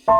Hey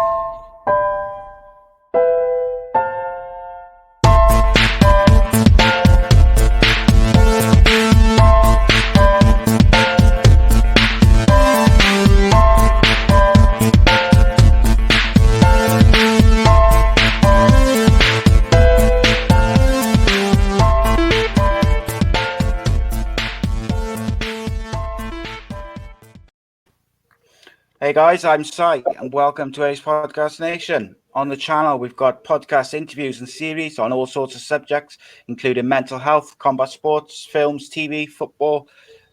guys, I'm Sai and welcome to Ace Podcast Nation. On the channel, we've got podcast interviews and series on all sorts of subjects, including mental health, combat sports, films, TV, football,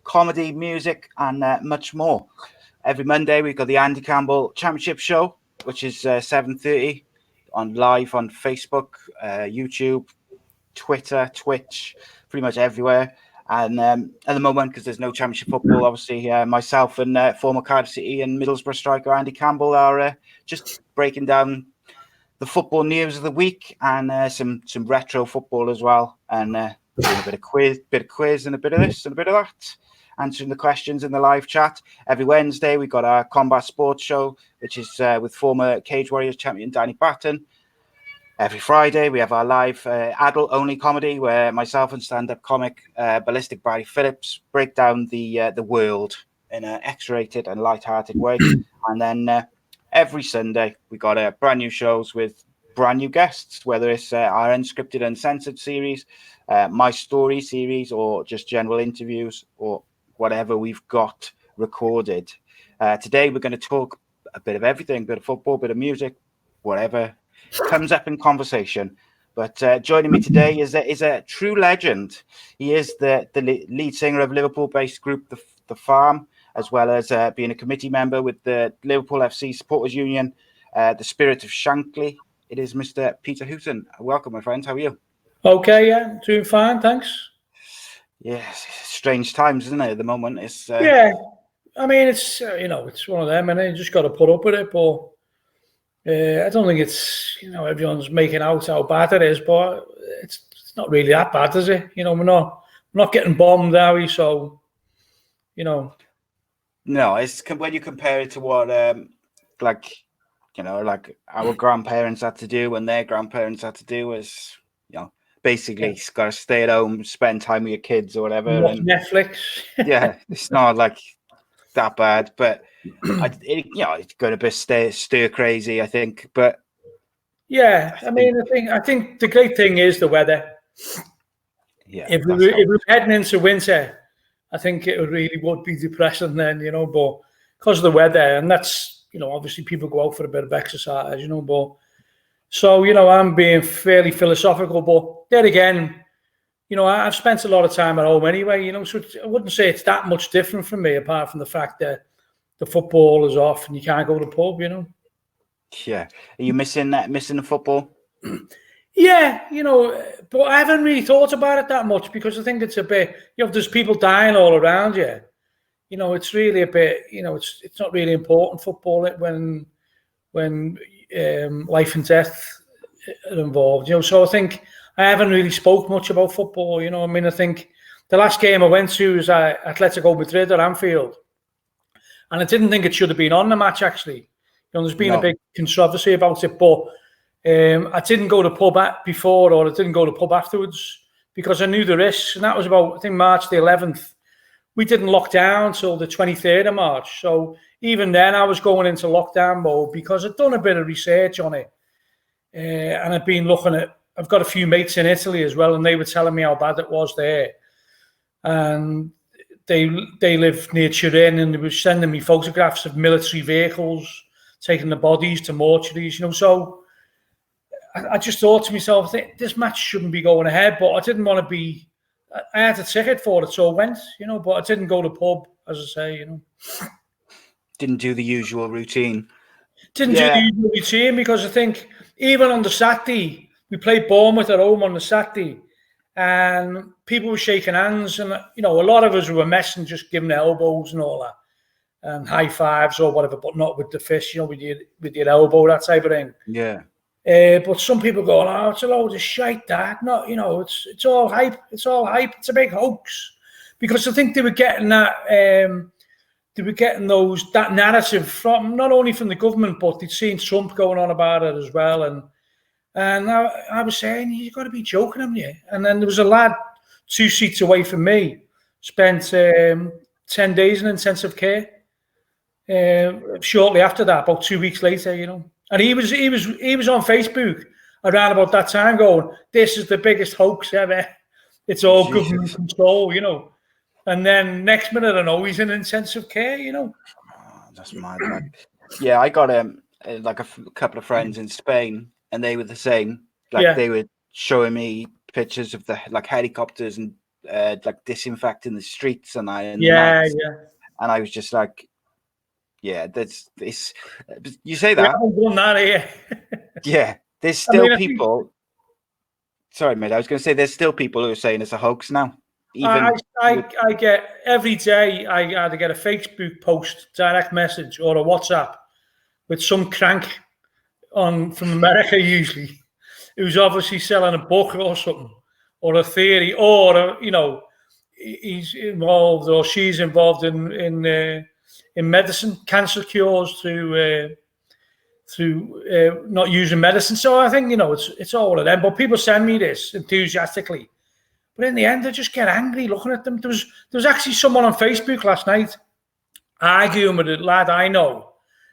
comedy, music, and much more. Every Monday, we've got the Andy Campbell Championship Show, which is 7:30 live on Facebook, YouTube, Twitter, Twitch, pretty much everywhere. And at the moment, because there's no championship football, obviously myself and former Cardiff City and Middlesbrough striker Andy Campbell are just breaking down the football news of the week and some retro football as well, and doing a bit of quiz and a bit of this and a bit of that, answering the questions in the live chat. Every Wednesday, we've got our combat sports show, which is with former Cage Warriors champion Danny Batten. Every Friday, we have our live adult-only comedy where myself and stand-up comic Ballistic Barry Phillips break down the world in an X-rated and light-hearted way. And then every Sunday, we got brand new shows with brand new guests, whether it's our Unscripted Uncensored series, My Story series, or just general interviews or whatever we've got recorded. Today, we're going to talk a bit of everything, a bit of football, a bit of music, whatever comes up in conversation. But joining me today is a true legend. He is the lead singer of Liverpool-based group The Farm, as well as being a committee member with the Liverpool FC Supporters Union, the Spirit of Shankly. It is Mr. Peter Hooton. Welcome, my friend. How are you? Okay, yeah, doing fine, thanks. Yes, strange times, isn't it, at the moment? It's yeah, I mean, it's it's one of them, and you just got to put up with it, but I don't think it's, everyone's making out how bad it is, but it's not really that bad, is it? We're not getting bombed, are we? So, No, it's when you compare it to what, like our grandparents had to do when their grandparents had to do is, basically got to stay at home, spend time with your kids or whatever. And Netflix. Yeah, it's not like that bad, but it's going to be stir crazy, I think. But yeah, I think the great thing is the weather. Yeah, if we're heading into winter, I think it really would be depressing then, but because of the weather, and that's obviously people go out for a bit of exercise, but so I'm being fairly philosophical, but then again, I've spent a lot of time at home anyway, so I wouldn't say it's that much different from me, apart from the fact that the football is off and you can't go to the pub, Yeah. Are you missing the football? Yeah, but I haven't really thought about it that much because I think it's a bit, there's people dying all around you. It's really a bit, it's not really important football when life and death are involved, So I think I haven't really spoke much about football, I think the last game I went to was Atletico Madrid at Anfield. And I didn't think it should have been on the match, actually. There's been a big controversy about it, but I didn't go to pub before, or I didn't go to pub afterwards because I knew the risks. And that was about, I think, March the 11th. We didn't lock down until the 23rd of March. So even then, I was going into lockdown mode because I'd done a bit of research on it. And I've been looking at, I've got a few mates in Italy as well, and they were telling me how bad it was there. And they live near Turin, and they were sending me photographs of military vehicles taking the bodies to mortuaries, So I just thought to myself, this match shouldn't be going ahead, but I didn't want to be. I had a ticket for it, so I went, But I didn't go to pub, as I say, Didn't do the usual routine. Didn't do the usual routine because I think even on the Saturday, we played Bournemouth at home on the Saturday. And people were shaking hands, and a lot of us were messing, just giving elbows and all that, and high fives or whatever, but not with the fist, with your elbow, that type of thing. Yeah. But some people going, "Oh, it's a load of shite, that." No, it's all hype. It's all hype. It's a big hoax, because I think they were getting that. They they were getting that narrative from not only from the government, but they'd seen Trump going on about it as well. And I was saying, you've got to be joking, haven't you? And then there was a lad 2 seats away from me, spent 10 days in intensive care. Shortly after that, about 2 weeks later, and he was on Facebook around about that time going, "This is the biggest hoax ever. It's all government control," And then next minute, I know he's in intensive care, Oh, that's mad. I got like a couple of friends in Spain, and they were the same. They were showing me pictures of the helicopters and disinfecting the streets and and I was just like, yeah, that's this. You say that? We haven't done that here. Yeah, there's still people. Sorry, mate. I was going to say there's still people who are saying it's a hoax now. I get every day. I either get a Facebook post, direct message, or a WhatsApp with some crank from America, usually, who's obviously selling a book or something, or a theory, or he's involved or she's involved in medicine, cancer cures through not using medicine. So I think it's all of them. But people send me this enthusiastically. But in the end, I just get angry looking at them. There was actually someone on Facebook last night arguing with a lad I know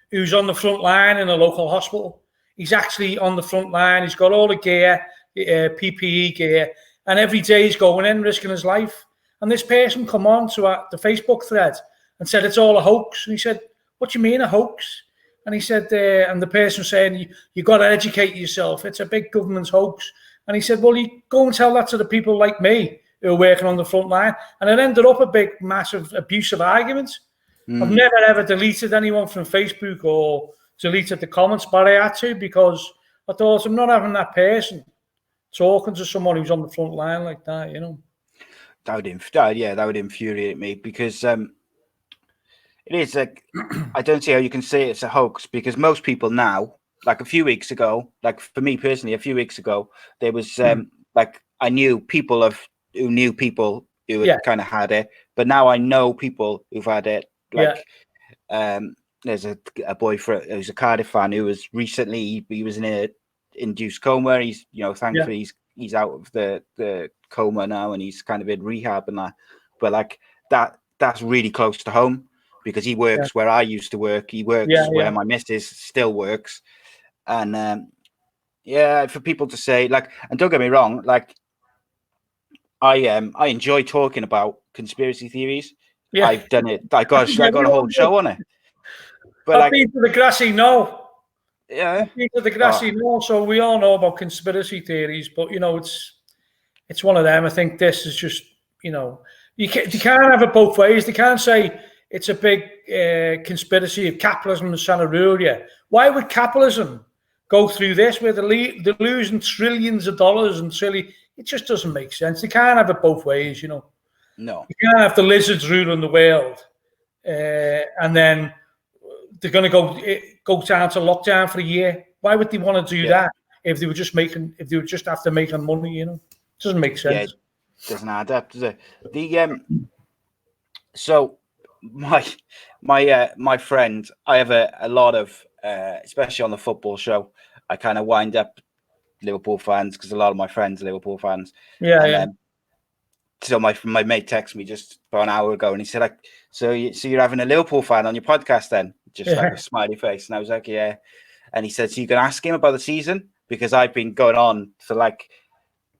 who's on the front line in a local hospital. He's actually on the front line. He's got all the gear, PPE gear, and every day he's going in, risking his life. And this person come on to the Facebook thread and said it's all a hoax. And he said, "What do you mean a hoax?" And he said, and the person saying, you got to educate yourself. It's a big government hoax. And he said, well, you go and tell that to the people like me who are working on the front line. And it ended up a big, massive, abusive argument. I've never, ever deleted anyone from Facebook or deleted the comments, but I had to because I thought I'm not having that person talking to someone who's on the front line like that, That would infuriate me because it is like, I don't see how you can say it's a hoax because most people now, like a few weeks ago, like for me personally, a few weeks ago, there was I knew people who knew people who had kind of had it, but now I know people who've had it. There's a boyfriend who's a Cardiff fan who was recently he was in a induced coma. He's thankfully he's out of the coma now and he's kind of in rehab and that. But that's really close to home because he works where I used to work. He works where my missus still works. And for people to say and don't get me wrong, I enjoy talking about conspiracy theories. Yeah. I've done it. I got a whole show on it. But I've been to the grassy knoll. Yeah. I've been to the grassy knoll, so we all know about conspiracy theories, but it's one of them. I think this is just, you can't have it both ways. They can't say it's a big conspiracy of capitalism is trying to rule you. Why would capitalism go through this where they're losing trillions of dollars and it just doesn't make sense. They can't have it both ways, No. You can't have the lizards ruling the world and then they're going to go down to lockdown for a year. Why would they want to do that if they were just after making money, It doesn't make sense. Yeah, it doesn't add up, does it? So my friend, I have a lot of especially on the football show, I kind of wind up Liverpool fans because a lot of my friends are Liverpool fans. So my mate texted me just about an hour ago and he said, so you're having a Liverpool fan on your podcast then? Just like a smiley face. And I was like, yeah. And he said, so you can ask him about the season? Because I've been going on for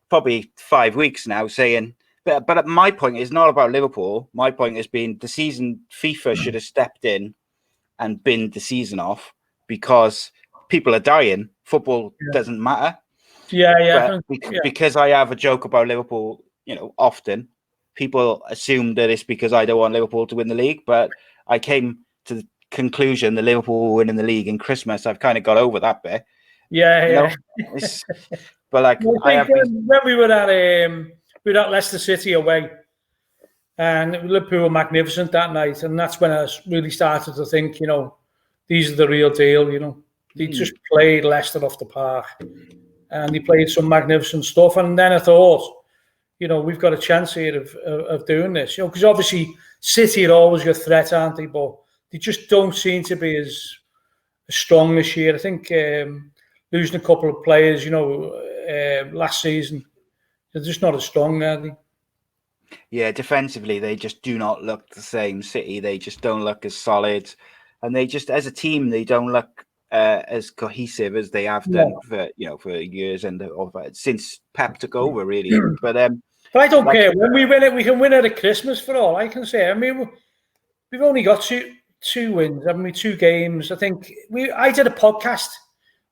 probably 5 weeks now saying, but my point is not about Liverpool. My point has been the season, FIFA should have stepped in and binned the season off because people are dying. Football doesn't matter. Because I have a joke about Liverpool, often people assume that it's because I don't want Liverpool to win the league, but I came to the conclusion that Liverpool winning the league in Christmas, I've kind of got over that bit. But when we were at Leicester City away, and Liverpool were magnificent that night, and that's when I really started to think, these are the real deal. They just played Leicester off the park, and they played some magnificent stuff. And then I thought, we've got a chance here of doing this, because obviously City are always your threat, aren't they? But they just don't seem to be as strong this year. I think losing a couple of players, last season, they're just not as strong, are they? Yeah, defensively, they just do not look the same. City, they just don't look as solid. And they just, as a team, they don't look as cohesive as they have done for years and since Pep took over, really. But I don't care. When we win it, we can win it at Christmas for all I can say. I mean, we've only got two wins, haven't we? 2 games. I think I did a podcast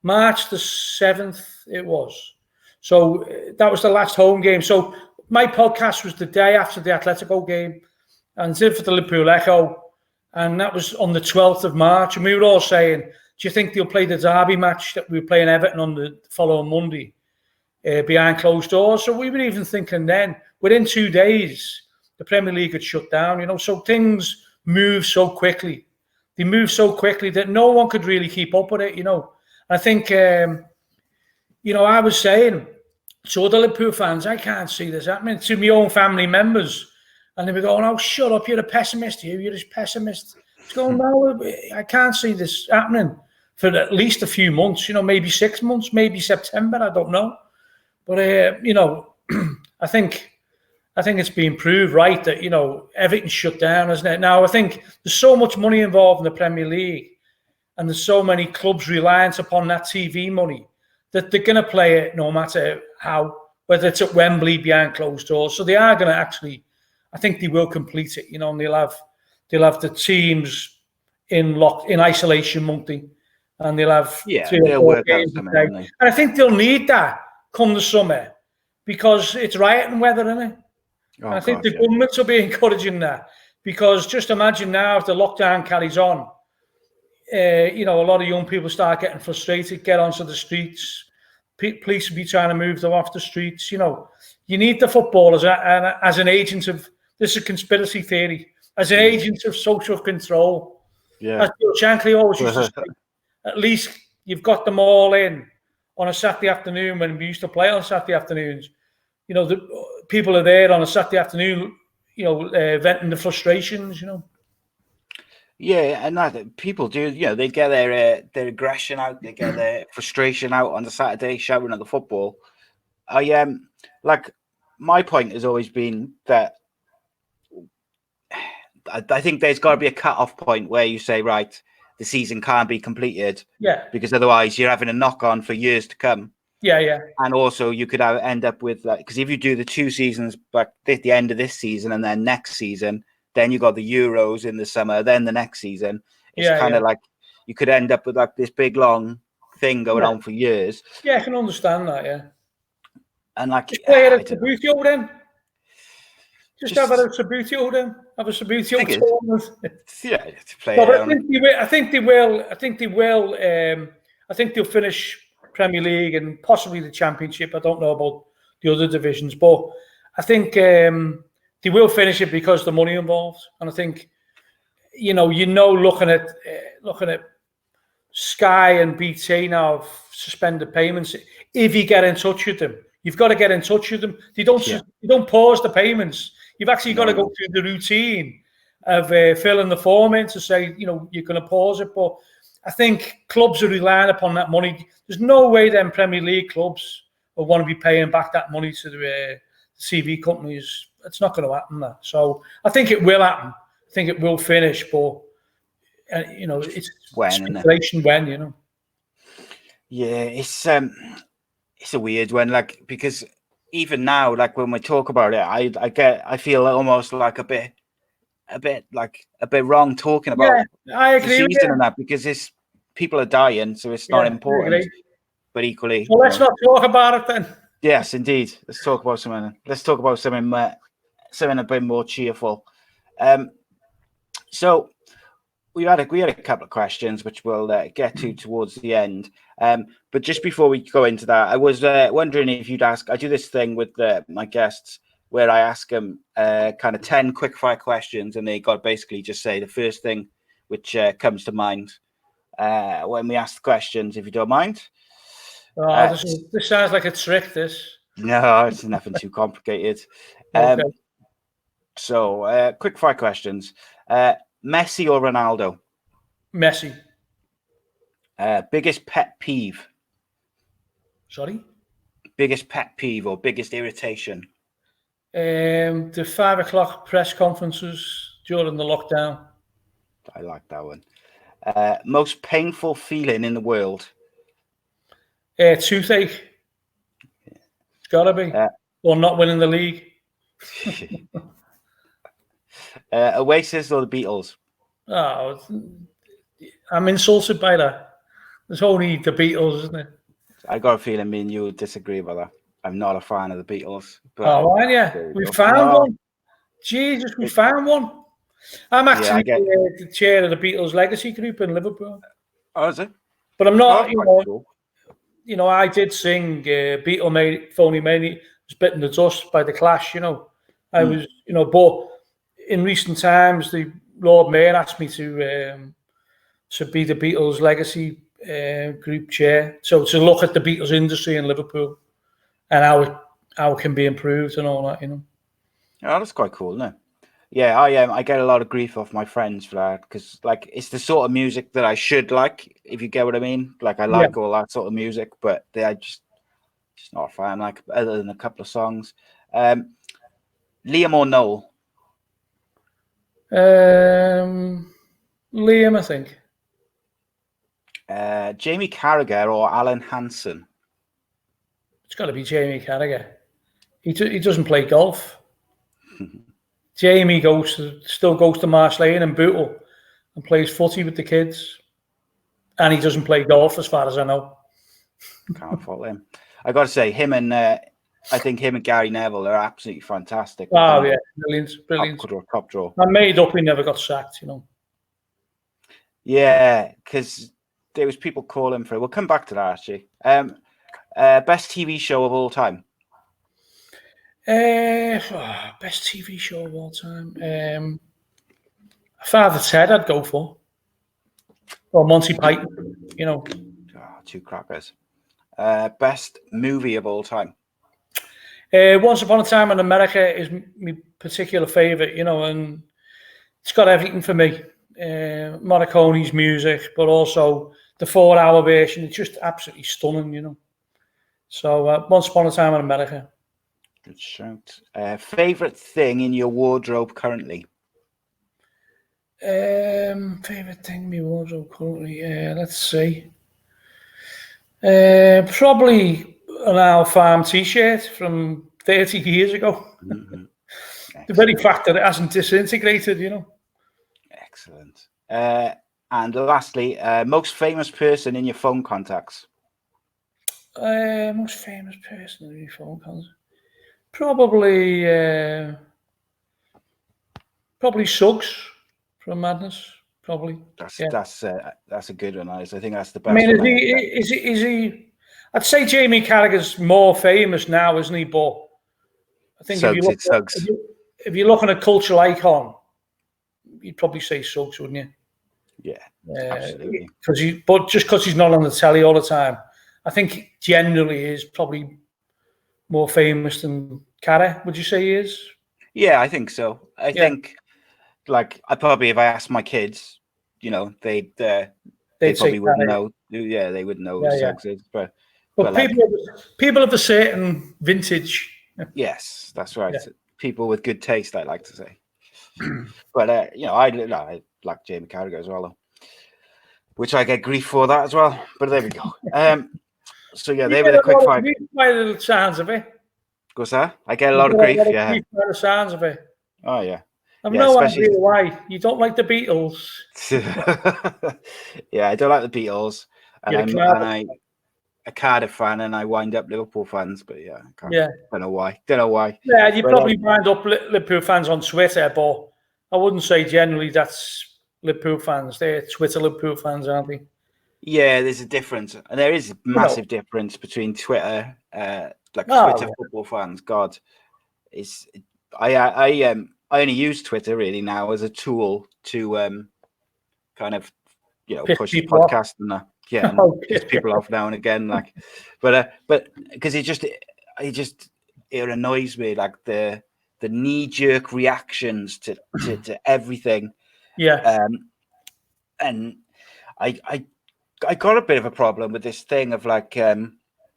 March the 7th, it was. So that was the last home game. So my podcast was the day after the Atletico game, and did for the Liverpool Echo, and that was on the 12th of March. And we were all saying, do you think they'll play the derby match that we were playing Everton on the following Monday behind closed doors? So we were even thinking then, within 2 days, the Premier League had shut down, so things move so quickly. They move so quickly that no one could really keep up with it, I think, I was saying to other Liverpool fans, I can't see this happening, to my own family members. And they were going, oh, shut up, you're a pessimist. You're a pessimist. It's going, no, I can't see this happening for at least a few months, maybe 6 months, maybe September, I don't know. But, I think it's been proved right that, everything's shut down, isn't it? Now, I think there's so much money involved in the Premier League, and there's so many clubs reliant upon that TV money that they're going to play it no matter how, whether it's at Wembley behind closed doors. So they are going to actually, I think they will complete it, and they'll have the teams in isolation, won't they? And they'll have 3 or 4 games a day. And I think they'll need that come the summer, because it's rioting weather, isn't it? Oh, and I think the governments will be encouraging that, because just imagine now if the lockdown carries on, a lot of young people start getting frustrated, get onto the streets. Police will be trying to move them off the streets. You need the footballers as an agent of, this is a conspiracy theory, as an agent of social control. Yeah. As Bill Shankly always used to say, at least you've got them all in on a Saturday afternoon when we used to play on Saturday afternoons. The people are there on a Saturday afternoon, venting the frustrations, Yeah, and that people do, they get their aggression out, they get their frustration out on the Saturday, shouting at the football. My point has always been that I think there's got to be a cut-off point where you say, right, the season can't be completed, because otherwise you're having a knock-on for years to come. Yeah. And also you could end up with, because if you do the 2 seasons, but at the end of this season and then next season, then you got the Euros in the summer, then the next season. It's kind of like you could end up with this big long thing going on for years. Yeah, I can understand that. Yeah, and just play it at Sabutio then. Just have it at Sabutio then. Have a Sabutio tournament. Yeah, to play it. I think they will. I think they'll finish Premier League and possibly the Championship. I don't know about the other divisions, but I think they will finish it because of the money involved. And I think, looking at Sky and BT now have suspended payments. If you get in touch with them, you've got to get in touch with them. They don't pause the payments. You've actually got to go through the routine of filling the form in to say, you're going to pause it. But I think clubs are relying upon that money. There's no way them Premier League clubs will want to be paying back that money to the CV companies. It's not going to happen there. So I think it will happen. I think it will finish, but it's speculation when. Yeah, it's a weird one. Because even now, when we talk about it, I feel almost like a bit wrong talking about I agree the season and that, because people are dying, so it's not important. But equally, well, let's not talk about it then. Yes, indeed. Let's talk about something. Something a bit more cheerful. So we had a couple of questions which we'll get to towards the end. But just before we go into that, I was wondering if you'd ask. I do this thing with my guests where I ask them kind of 10 quickfire questions, and they got basically just say the first thing which comes to mind when we ask the questions, if you don't mind. This sounds like a trick, this. No, it's nothing too complicated. Okay. So, quickfire questions. Messi or Ronaldo? Messi. Biggest pet peeve? Sorry? Biggest pet peeve or biggest irritation? The 5 o'clock press conferences during the lockdown. I like that one. Most painful feeling in the world? Toothache. It's got to be. Or not winning the league. Oasis or the Beatles? Oh, I'm insulted by that. There's only the Beatles, isn't it? I got a feeling me and you would disagree about that. I'm not a fan of the Beatles. But aren't you? We found one. Jesus, we found one. I'm actually the chair of the Beatles legacy group in Liverpool. Oh, is it? But I'm not, cool. I did sing Beatle Made Phony Made was Bitten the Dust by The Clash, I was, but in recent times, the Lord Mayor asked me to be the Beatles legacy group chair. So to look at the Beatles industry in Liverpool and how it can be improved and all that, Oh, that's quite cool, isn't it? Yeah, I get a lot of grief off my friends for that because, like, it's the sort of music that I should like, if you get what I mean. Like, I like all that sort of music, but I just not a fan. Like, other than a couple of songs. Liam or Noel? Liam, I think. Jamie Carragher or Alan Hansen? It's got to be Jamie Carragher. He doesn't play golf. Jamie still goes to Marsh Lane and Bootle and plays footy with the kids. And he doesn't play golf, as far as I know. Can't fault him. I got to say, I think him and Gary Neville are absolutely fantastic. Oh, yeah. Brilliant. Top draw. I made up he never got sacked, Yeah, because there was people calling for it. We'll come back to that, actually. Best TV show of all time? Best TV show of all time. Father Ted, I'd go for. Or Monty Python, Two crackers. Best movie of all time? Once Upon a Time in America is my particular favourite, and it's got everything for me. Morricone's music, but also the 4-hour version. It's just absolutely stunning, So Once Upon a Time in America. Good shout. Favourite thing in your wardrobe currently? Favourite thing in my wardrobe currently? Let's see. Probably an Owl Farm t-shirt from 30 years ago. Mm-hmm. The very fact that it hasn't disintegrated, Excellent. And lastly, most famous person in your phone contacts? Most famous person in your phone contacts? Probably Suggs from Madness. Probably. That's a good one. I think that's the best. I mean, is he? I'd say Jamie Carragher's more famous now, isn't he? But I think if you're looking at cultural icon, you'd probably say Suggs, wouldn't you? Yeah, absolutely. But just because he's not on the telly all the time, I think generally is probably more famous than Carragher. Would you say he is? Yeah, I think so. I think, like, if I asked my kids, they'd probably wouldn't know. Yeah, they wouldn't know who Suggs is. But people of a certain vintage. Yes, that's right. Yeah. People with good taste, I like to say. But I like Jamie Carragher as well, though, which I get grief for that as well. But there we go. So they were the quick fire. By the sounds of it. What's that? I get a lot of grief. Yeah. Grief by the sounds of it. Oh yeah. I've no idea why you don't like the Beatles. Yeah, I don't like the Beatles, and I'm a Cardiff fan, and I wind up Liverpool fans. But don't know why. Yeah, you probably wind up Liverpool fans on Twitter, but I wouldn't say generally that's Liverpool fans. They're Twitter Liverpool fans, aren't they? Yeah, there's a difference, and there is a massive difference between Twitter, Twitter football fans. God, I only use Twitter really now as a tool to kind of push the podcast and that. Yeah, and piss people off now and again, but because it annoys me, like the knee-jerk reactions to everything. Yeah. And I got a bit of a problem with this thing of like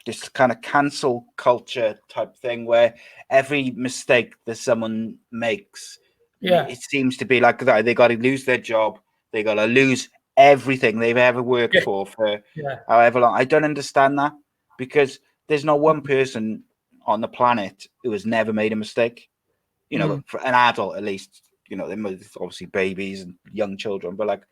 this kind of cancel culture type thing where every mistake that someone makes, it seems to be like that. They got to lose their job. They got to lose everything they've ever worked for however long. I don't understand that, because there's not one person on the planet who has never made a mistake. You know, for an adult at least. You know, there's obviously babies and young children, but like,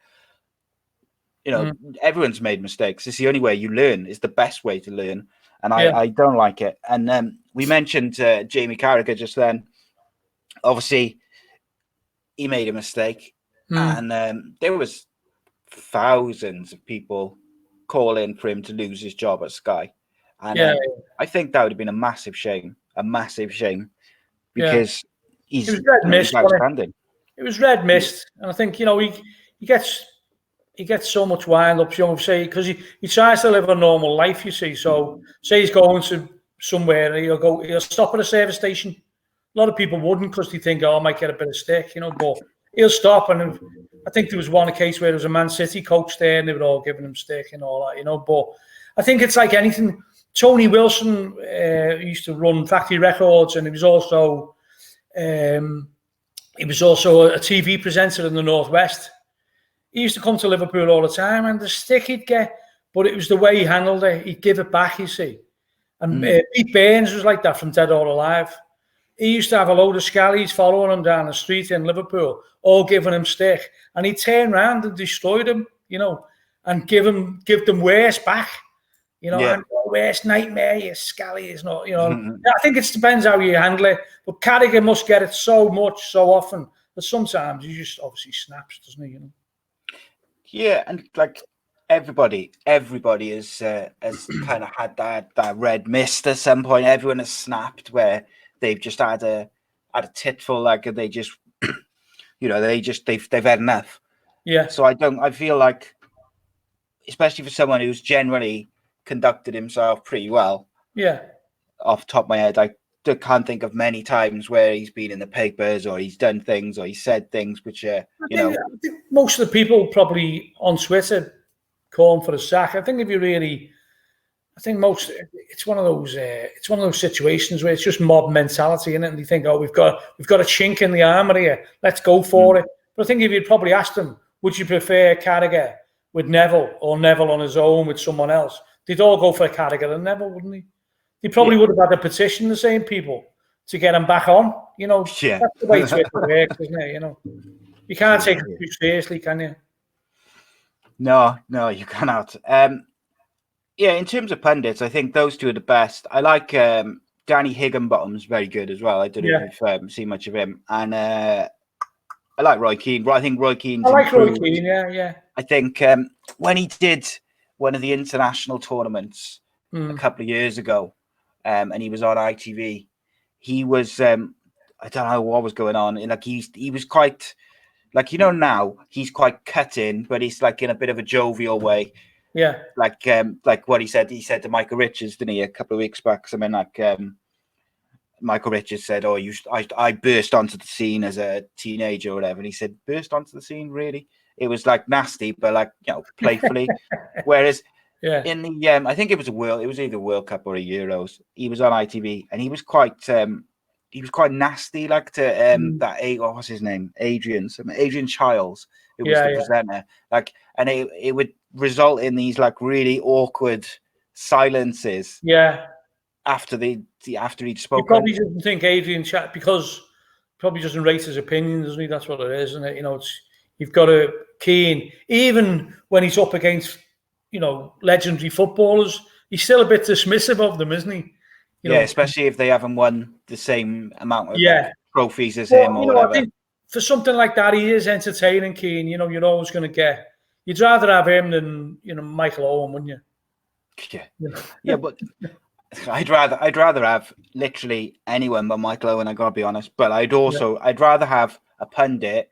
you know, everyone's made mistakes. It's the only way you learn. It's the best way to learn. And I don't like it. And we mentioned Jamie Carragher just then. Obviously, he made a mistake. And there was thousands of people calling for him to lose his job at Sky. And I think that would have been a massive shame. Because he's outstanding. It was red mist. And I think, you know, he gets so much wind up, you know, say, because he tries to live a normal life, you see. So say he's going to somewhere, he'll stop at a service station. A lot of people wouldn't, because they think, oh, I might get a bit of stick, you know, but he'll stop. And I think there was one case where there was a Man City coach there and they were all giving him stick and all that, you know. But I think it's like anything. Tony Wilson used to run Factory Records, and he was also a TV presenter in the Northwest. He used to come to Liverpool all the time, and the stick he'd get, but it was the way he handled it. He'd give it back, you see. And Pete Burns was like that from Dead or Alive. He used to have a load of scallies following him down the street in Liverpool, all giving him stick. And he'd turn around and destroy them, you know, and give them worse back. You know, and worst nightmare, you scally is not, you know. I think it depends how you handle it. But Carragher must get it so much, so often, that sometimes he just obviously snaps, doesn't he, you know? Yeah, and like everybody has kind of had that red mist at some point. Everyone has snapped where they've just had a titful, like they just, you know, they've had enough. Yeah. So I feel like, especially for someone who's generally conducted himself pretty well. Yeah. Off the top of my head, I can't think of many times where he's been in the papers or he's done things or he said things which are, you know. I think most of the people probably on Twitter calling for the sack. I think it's one of those situations where it's just mob mentality, and they think, oh, we've got a chink in the armour here, let's go for it. But I think if you'd probably asked them, would you prefer Carragher with Neville or Neville on his own with someone else, they'd all go for Carragher and Neville, wouldn't they? They probably would have had to petition the same people to get him back on. You know, that's the way Twitter works, isn't it? You know, you can't take it too seriously, can you? No, you cannot. In terms of pundits, I think those two are the best. I like Danny Higginbottom's very good as well. I don't know if you've seen much of him. And I like Roy Keane. I think Roy Keane's improved. Roy Keane, yeah. I think when he did one of the international tournaments a couple of years ago, and he was on ITV, he was I don't know what was going on. Like he was quite, like, you know, now he's quite cutting, but he's like in a bit of a jovial way. Yeah. Like what he said to Michael Richards, didn't he, a couple of weeks back? Something like Michael Richards said, "Oh, I burst onto the scene as a teenager or whatever," and he said, "Burst onto the scene, really?" It was like nasty, but like, you know, playfully. Whereas in the I think it was either World Cup or a Euros, he was on ITV and he was quite nasty, like to what's his name, Adrian Childs, who was the presenter, like, and it would result in these like really awkward silences after he'd spoken. He probably doesn't think Adrian chat because probably doesn't rate his opinion, doesn't he? That's what it is, isn't it? You know, you've got a Keane, even when he's up against, you know, legendary footballers, he's still a bit dismissive of them, isn't he? You know, especially if they haven't won the same amount of trophies as him or whatever. I think for something like that, he is entertaining, Keane. You know, you're always going to get. You'd rather have him than, you know, Michael Owen, wouldn't you? Yeah, you know? Yeah, but I'd rather have literally anyone but Michael Owen. I gotta be honest, but I'd rather have a pundit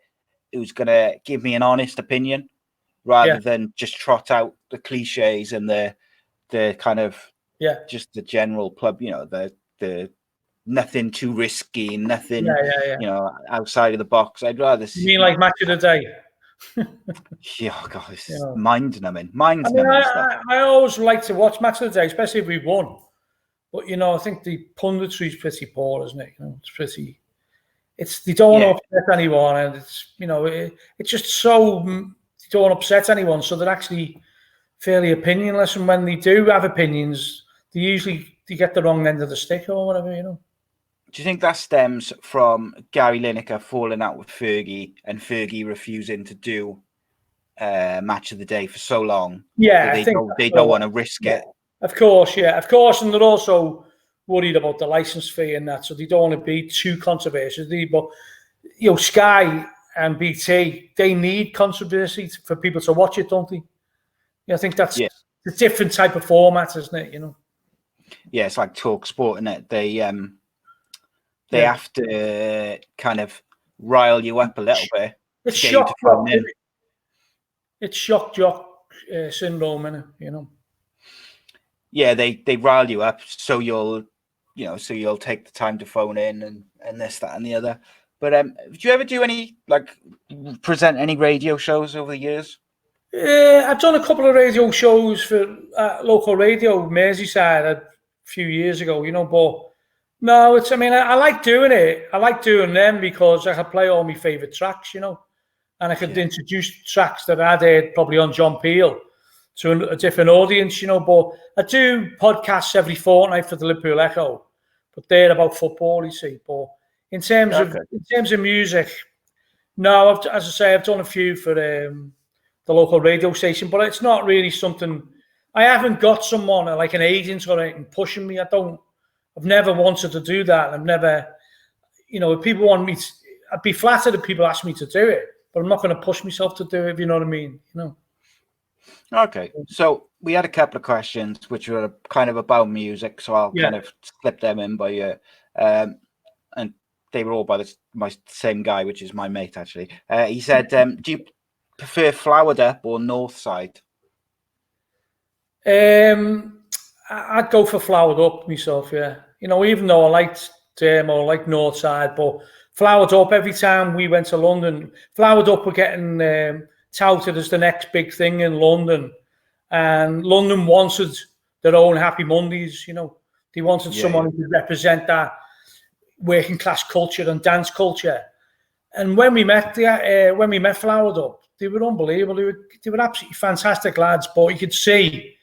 who's gonna give me an honest opinion rather than just trot out the cliches and the kind of just the general club, you know, the nothing too risky, nothing, Yeah. you know, outside of the box. I'd rather see. You mean like Match of the Day? Yeah, oh God, it's You know. mind-numbing stuff. I always like to watch Match of the Day, especially if we won. But you know, I think the punditry is pretty poor, isn't it? You know, they don't want to upset anyone, and it's, you know, it's just so they don't want to upset anyone, so they're actually fairly opinionless. And when they do have opinions, they get the wrong end of the stick or whatever, you know. Do you think that stems from Gary Lineker falling out with Fergie and Fergie refusing to do Match of the Day for so long? Yeah, they don't want to risk it. Of course, and they're also worried about the license fee and that, so they don't want to be too controversial. But you know, Sky and BT, they need controversy for people to watch it, don't they? Yeah, I think that's a different type of format, isn't it? You know. Yeah, it's like Talk Sport, isn't it? They have to kind of rile you up a little bit. It's shock jock. It's shock jock syndrome, isn't it? You know. Yeah, they rile you up so you'll take the time to phone in and this, that, and the other. But did you ever do any, like, present any radio shows over the years? I've done a couple of radio shows for local radio, Merseyside, a few years ago, you know, but no, I like doing it. I like doing them because I could play all my favourite tracks, you know, and I could introduce tracks that I'd heard probably on John Peel to a different audience, you know. But I do podcasts every fortnight for the Liverpool Echo, but they're about football, you see. But in terms of music, no, as I say, I've done a few for the local radio station, but it's not really something. I haven't got someone like an agent or anything pushing me. I've never wanted to do that. I've never, you know, if people want me to, I'd be flattered if people ask me to do it, but I'm not going to push myself to do it, if you know what I mean, you know. Okay, so we had a couple of questions which were kind of about music, so I'll kind of slip them in by you. And they were all by my same guy, which is my mate, actually. He said, do you prefer Flowered Up or Northside? I'd go for Flowered Up myself, yeah. You know, even though I liked Northside, but Flowered Up, every time we went to London, Flowered Up were getting touted as the next big thing in London. And London wanted their own Happy Mondays, you know. They wanted someone who could represent that working class culture and dance culture. And when we met Flowered Up, they were unbelievable. They were absolutely fantastic lads, but you could see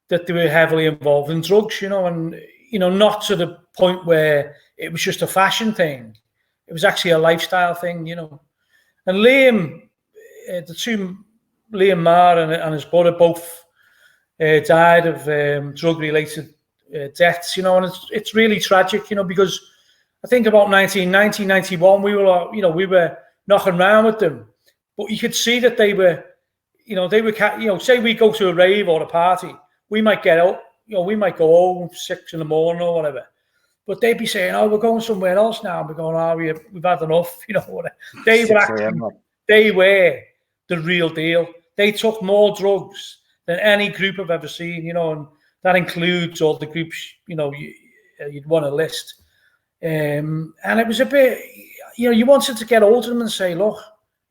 that they were heavily involved in drugs, you know, and, you know, not to the point where it was just a fashion thing. It was actually a lifestyle thing, you know. And Liam, Liam Marr and his brother both died of drug-related deaths, you know, and it's really tragic, you know, because I think about 1990, 91, we were knocking around with them, but you could see that they were, say we go to a rave or a party, we might get out, you know, we might go home 6 in the morning or whatever, but they'd be saying, "Oh, we're going somewhere else now." And we're going, "Oh, we've had enough," you know. Whatever. They were the real deal. They took more drugs than any group I've ever seen, you know, and that includes all the groups, you know, you'd want to list. And it was a bit, you know, you wanted to get hold of them and say, "Look,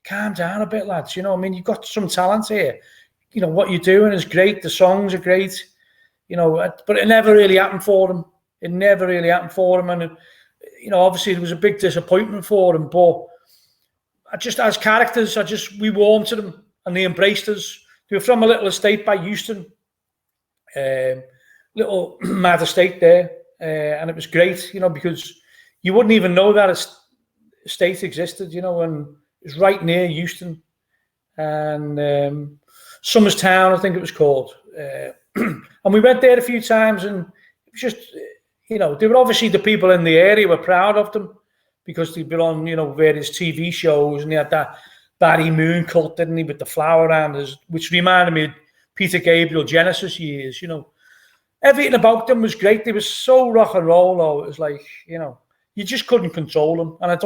calm down a bit, lads. You know, I mean, you've got some talent here. You know, what you're doing is great. The songs are great. You know," but it never really happened for them. It never really happened for them. And, you know, obviously it was a big disappointment for them. But as characters, we warmed to them and they embraced us. They were from a little estate by Euston, little mad estate there. And it was great, you know, because you wouldn't even know that estate existed, you know, and it was right near Euston. And Somers Town, I think it was called. And we went there a few times, and it was just, you know, they were obviously the people in the area were proud of them because they'd been on, you know, various TV shows, and they had that Barry Moon cult, didn't he, with the flower rounders, which reminded me of Peter Gabriel Genesis years, you know. Everything about them was great. They were so rock and roll, though. It was like, you know, you just couldn't control them. And I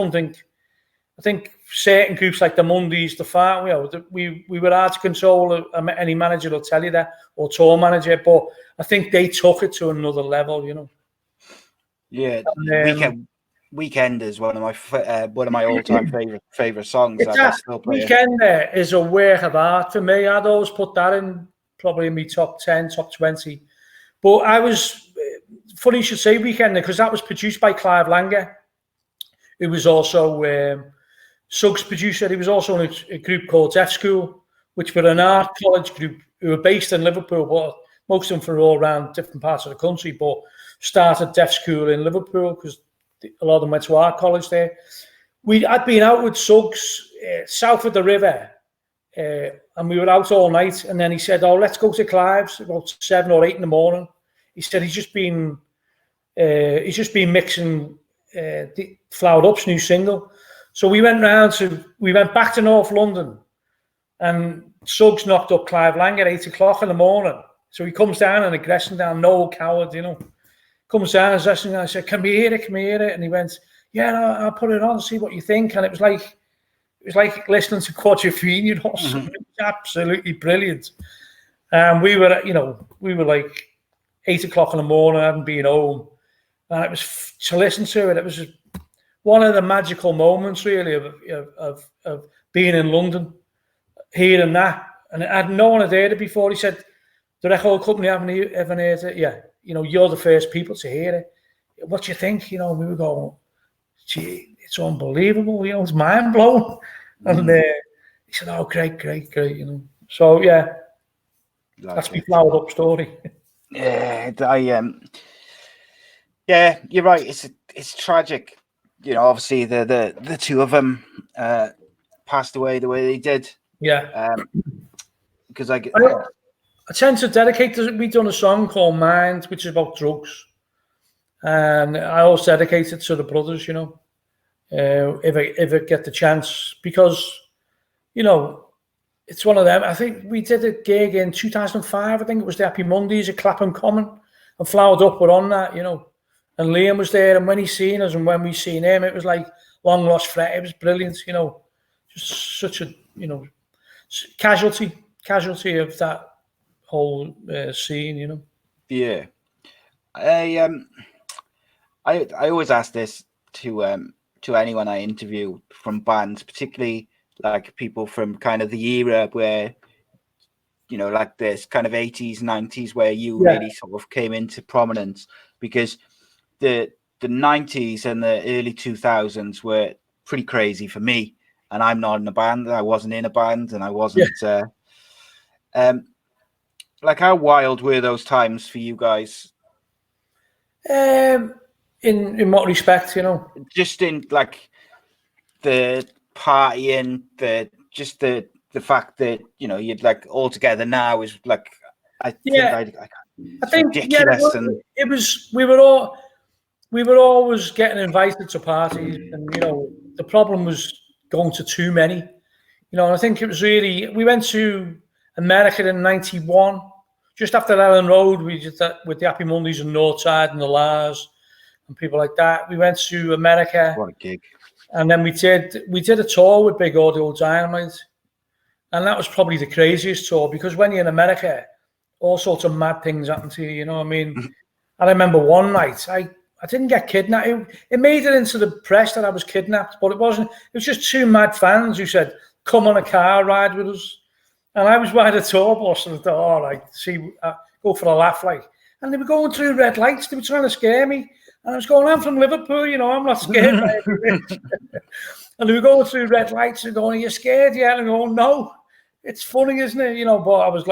think certain groups like the Mondays, the Far, you know, we were hard to control. Any manager will tell you that, or tour manager. But I think they took it to another level, you know. Yeah, Weekend is one of my all-time favorite songs. That I still play. Weekend is a work of art for me. I'd always put that in probably in my top 10, top 20. But I was funny you should say Weekend because that was produced by Clive Langer, who was also Suggs' producer. He was also in a group called Deaf School, which were an art college group who were based in Liverpool, but most of them were all around different parts of the country. But started Deaf School in Liverpool because a lot of them went to art college there. I'd been out with Suggs south of the river, and we were out all night. And then he said, "Oh, let's go to Clive's about 7 or 8 in the morning." He said he's just been mixing the Flowered Up's new single. So we went back to North London, and Suggs knocked up Clive Lang at 8 o'clock in the morning. So he comes down and aggressing down, no coward, comes down and aggressing. I said, "Can we hear it? Can we hear it?" And he went, "Yeah, no, I'll put it on, see what you think." And it was like listening to Quadrophenia or something. It was absolutely brilliant. We were like 8 o'clock in the morning, hadn't been home, and it was to listen to it. It was one of the magical moments, really, of being in London, hearing that. And I had no one had heard it before. He said, "The record company haven't ever heard it. Yeah, you're the first people to hear it. What do you think?" We were going, "Gee, it's unbelievable. It's mind blowing." And he said, "Oh, great. So yeah, that's my Flowered Up story. Yeah, yeah, you're right. It's tragic. Obviously the two of them passed away the way they did. Yeah. Because I tend to dedicate. We've done a song called Mind, which is about drugs, and I always dedicate it to the brothers. If I get the chance, because it's one of them. I think we did a gig in 2005. I think it was the Happy Mondays at Clapham Common, and Flowered Up were on that. And Liam was there, and when he seen us and when we seen him, it was like long lost friend. It was brilliant. Just such a casualty of that whole scene. Yeah, I always ask this to anyone I interview from bands, particularly like people from kind of the era where like this kind of 80s, 90s, where you really sort of came into prominence, because the 90s and the early 2000s were pretty crazy for me, and I'm not in a band. I wasn't in a band, and I wasn't. Like, how wild were those times for you guys? In what respect, Just in like the partying, the fact that you'd like all together now is like I think ridiculous. Yeah, it was. We were always getting invited to parties, and the problem was going to too many. I think it was really. We went to America in '91, just after Ellen Road. We did that with the Happy Mondays and Northside and the Lars and people like that. We went to America. What a gig! And then we did a tour with Big Audio Dynamite, and that was probably the craziest tour, because when you're in America, all sorts of mad things happen to you. And I remember one night I didn't get kidnapped. It made it into the press that I was kidnapped, but it wasn't. It was just two mad fans who said, "Come on a car ride with us," and I was by the tour bus, and I thought, "All right, go for a laugh," And they were going through red lights. They were trying to scare me. And I was going, "I'm from Liverpool, I'm not scared by anything." And they were going through red lights and going, "Are you scared yet?" And going, "No, it's funny, isn't it?" But I was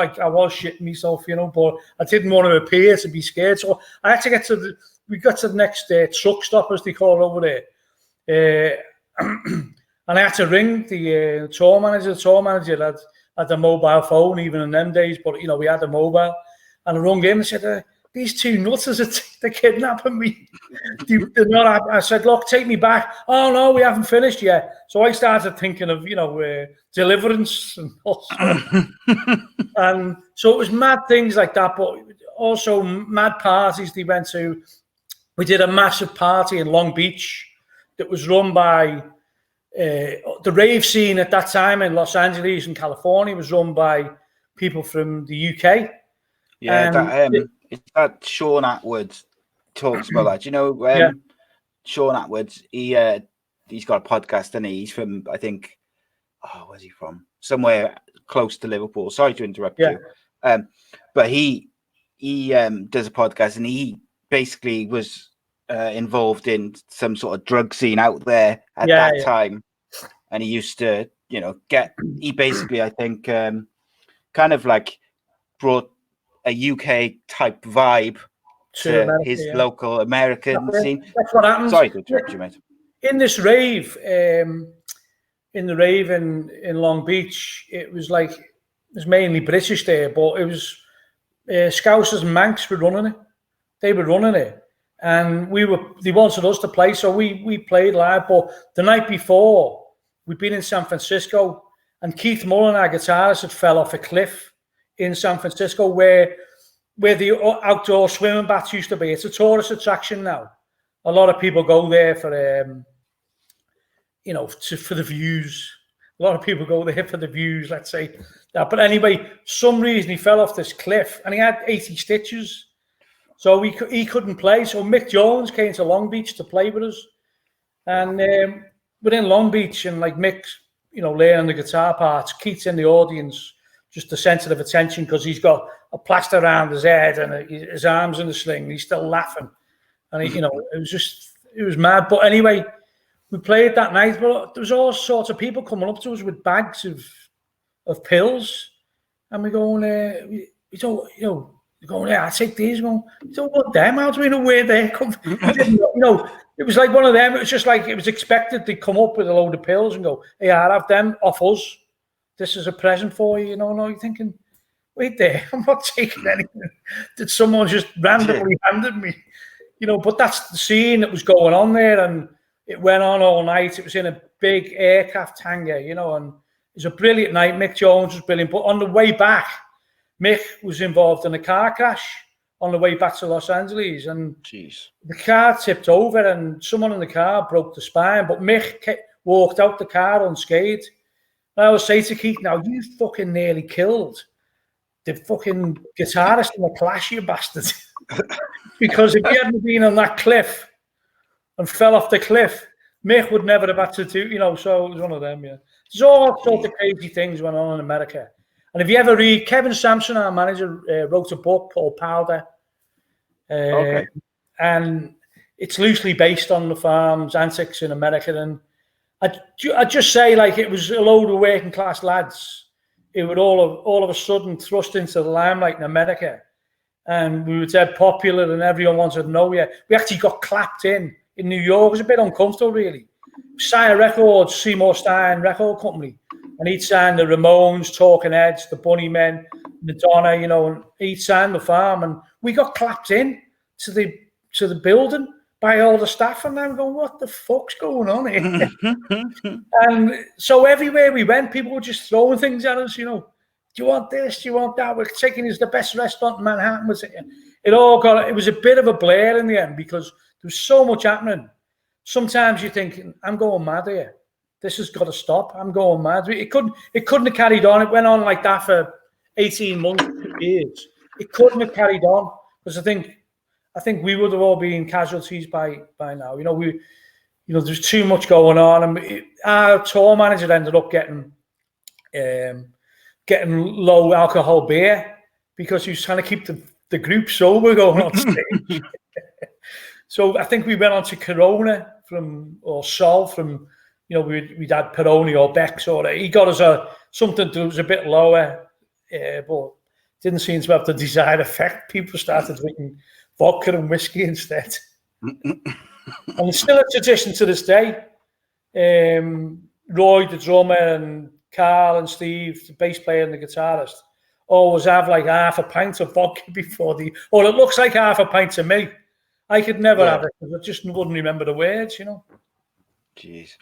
shitting myself, but I didn't want to appear to be scared. So I had to we got to the next truck stop, as they call it over there. And I had to ring the tour manager. The tour manager had a mobile phone, even in them days, but, we had a mobile. And I rung him and said, "These two nutters, they're kidnapping me." They're not. I said, "Look, take me back." "Oh no, we haven't finished yet." So I started thinking of deliverance and all sorts. And so it was mad things like that, but also mad parties they went to. We did a massive party in Long Beach that was run by the rave scene at that time in Los Angeles and California was run by people from the UK. Yeah, it's that Sean Atwood. talks about that. You know, Sean Atwood, he's got a podcast, and he's from, I think, where's he from? Somewhere close to Liverpool. Sorry to interrupt you. But he does a podcast, and he basically was involved in some sort of drug scene out there at that time. And he used to, you know, he basically, I think, kind of like brought a UK type vibe to America, his local American scene. That's what happens. Sorry to interrupt you, mate. In this rave, in the rave in Long Beach, it was mainly British there, but it was Scousers and Manx were running it. They were running it, and they wanted us to play, so we played live. But the night before, we'd been in San Francisco, and Keith Mullen, our guitarist, had fell off a cliff in San Francisco where the outdoor swimming baths used to be. It's a tourist attraction now. A lot of people go there for for the views. A lot of people go there for the views, let's say that. But anyway, some reason he fell off this cliff, and he had 80 stitches, so he couldn't play. So Mick Jones came to Long Beach to play with us, and we're in Long Beach, and like Mick's, learning the guitar parts. Keith's in the audience, just the centre of attention, because he's got a plaster around his head and his arms in a sling. And he's still laughing, and it was mad. But anyway, we played that night, but there was all sorts of people coming up to us with bags of pills, and we're going, I take these. We don't want them. How do we know where they come from? It was like one of them. It was just like it was expected to come up with a load of pills and go, hey, I'll have them off us. This is a present for you. No, you're thinking, wait there, I'm not taking anything. Did someone just randomly handed me? But that's the scene that was going on there, and it went on all night. It was in a big aircraft hangar, and it was a brilliant night. Mick Jones was brilliant. But on the way back, Mick was involved in a car crash on the way back to Los Angeles, and the car tipped over, and someone in the car broke the spine. But Mick walked out the car unscathed. And I would say to Keith, now you fucking nearly killed the fucking guitarist in the Clash, you bastard. Because if he hadn't been on that cliff and fell off the cliff, Mick would never have had to do, so it was one of them, yeah. There's all sorts of crazy things going on in America. And if you ever read, Kevin Sampson, our manager, wrote a book called Powder. And it's loosely based on the farm's antics in America. And I'd just say, it was a load of working class lads who were all of a sudden thrust into the limelight in America. And we were dead popular, and everyone wanted to know you. We actually got clapped in New York. It was a bit uncomfortable, really. Sire Records, Seymour Stein record company. And he'd signed the Ramones, Talking Heads, the Bunnymen, Madonna, and he'd signed the farm, and we got clapped in to the building by all the staff, and I'm going, what the fuck's going on here? And so everywhere we went, people were just throwing things at us, do you want this? Do you want that? We're taking us the best restaurant in Manhattan. It was a bit of a blur in the end, because there was so much happening. Sometimes you think, I'm going mad here. This has got to stop. I'm going mad. It couldn't have carried on. It went on like that for 18 months, 2 years. It couldn't have carried on, because I think we would have all been casualties by now. There's too much going on, and our tour manager ended up getting low alcohol beer because he was trying to keep the group sober going on stage. So I think we went on to Corona or Sol from. We'd had Peroni or Beck's, or he got us something that was a bit lower, but didn't seem to have the desired effect. People started drinking vodka and whiskey instead. And it's still a tradition to this day. Roy, the drummer, and Carl and Steve, the bass player and the guitarist, always have like half a pint of vodka before or it looks like half a pint to me. I could never have it because I just wouldn't remember the words, Jeez.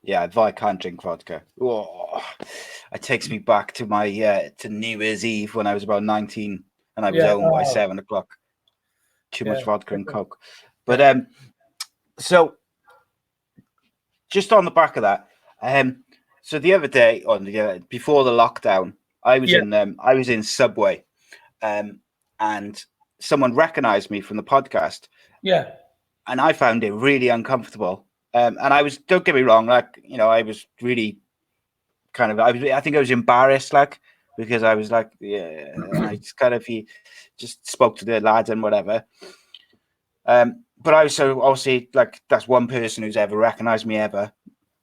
Yeah, I can't drink vodka. Oh, it takes me back to my to New Year's Eve when I was about 19 and I was home by 7 o'clock. Too much vodka and Coke. But so just on the back of that, so the other day before the lockdown, I was in Subway, and someone recognized me from the podcast. Yeah. And I found it really uncomfortable. And I was, don't get me wrong, like, you know, I was really kind of, I think I was embarrassed, like, because I was like, yeah, and I just kind of, he just spoke to the lads and whatever. But I was so obviously, like, that's one person who's ever recognized me ever.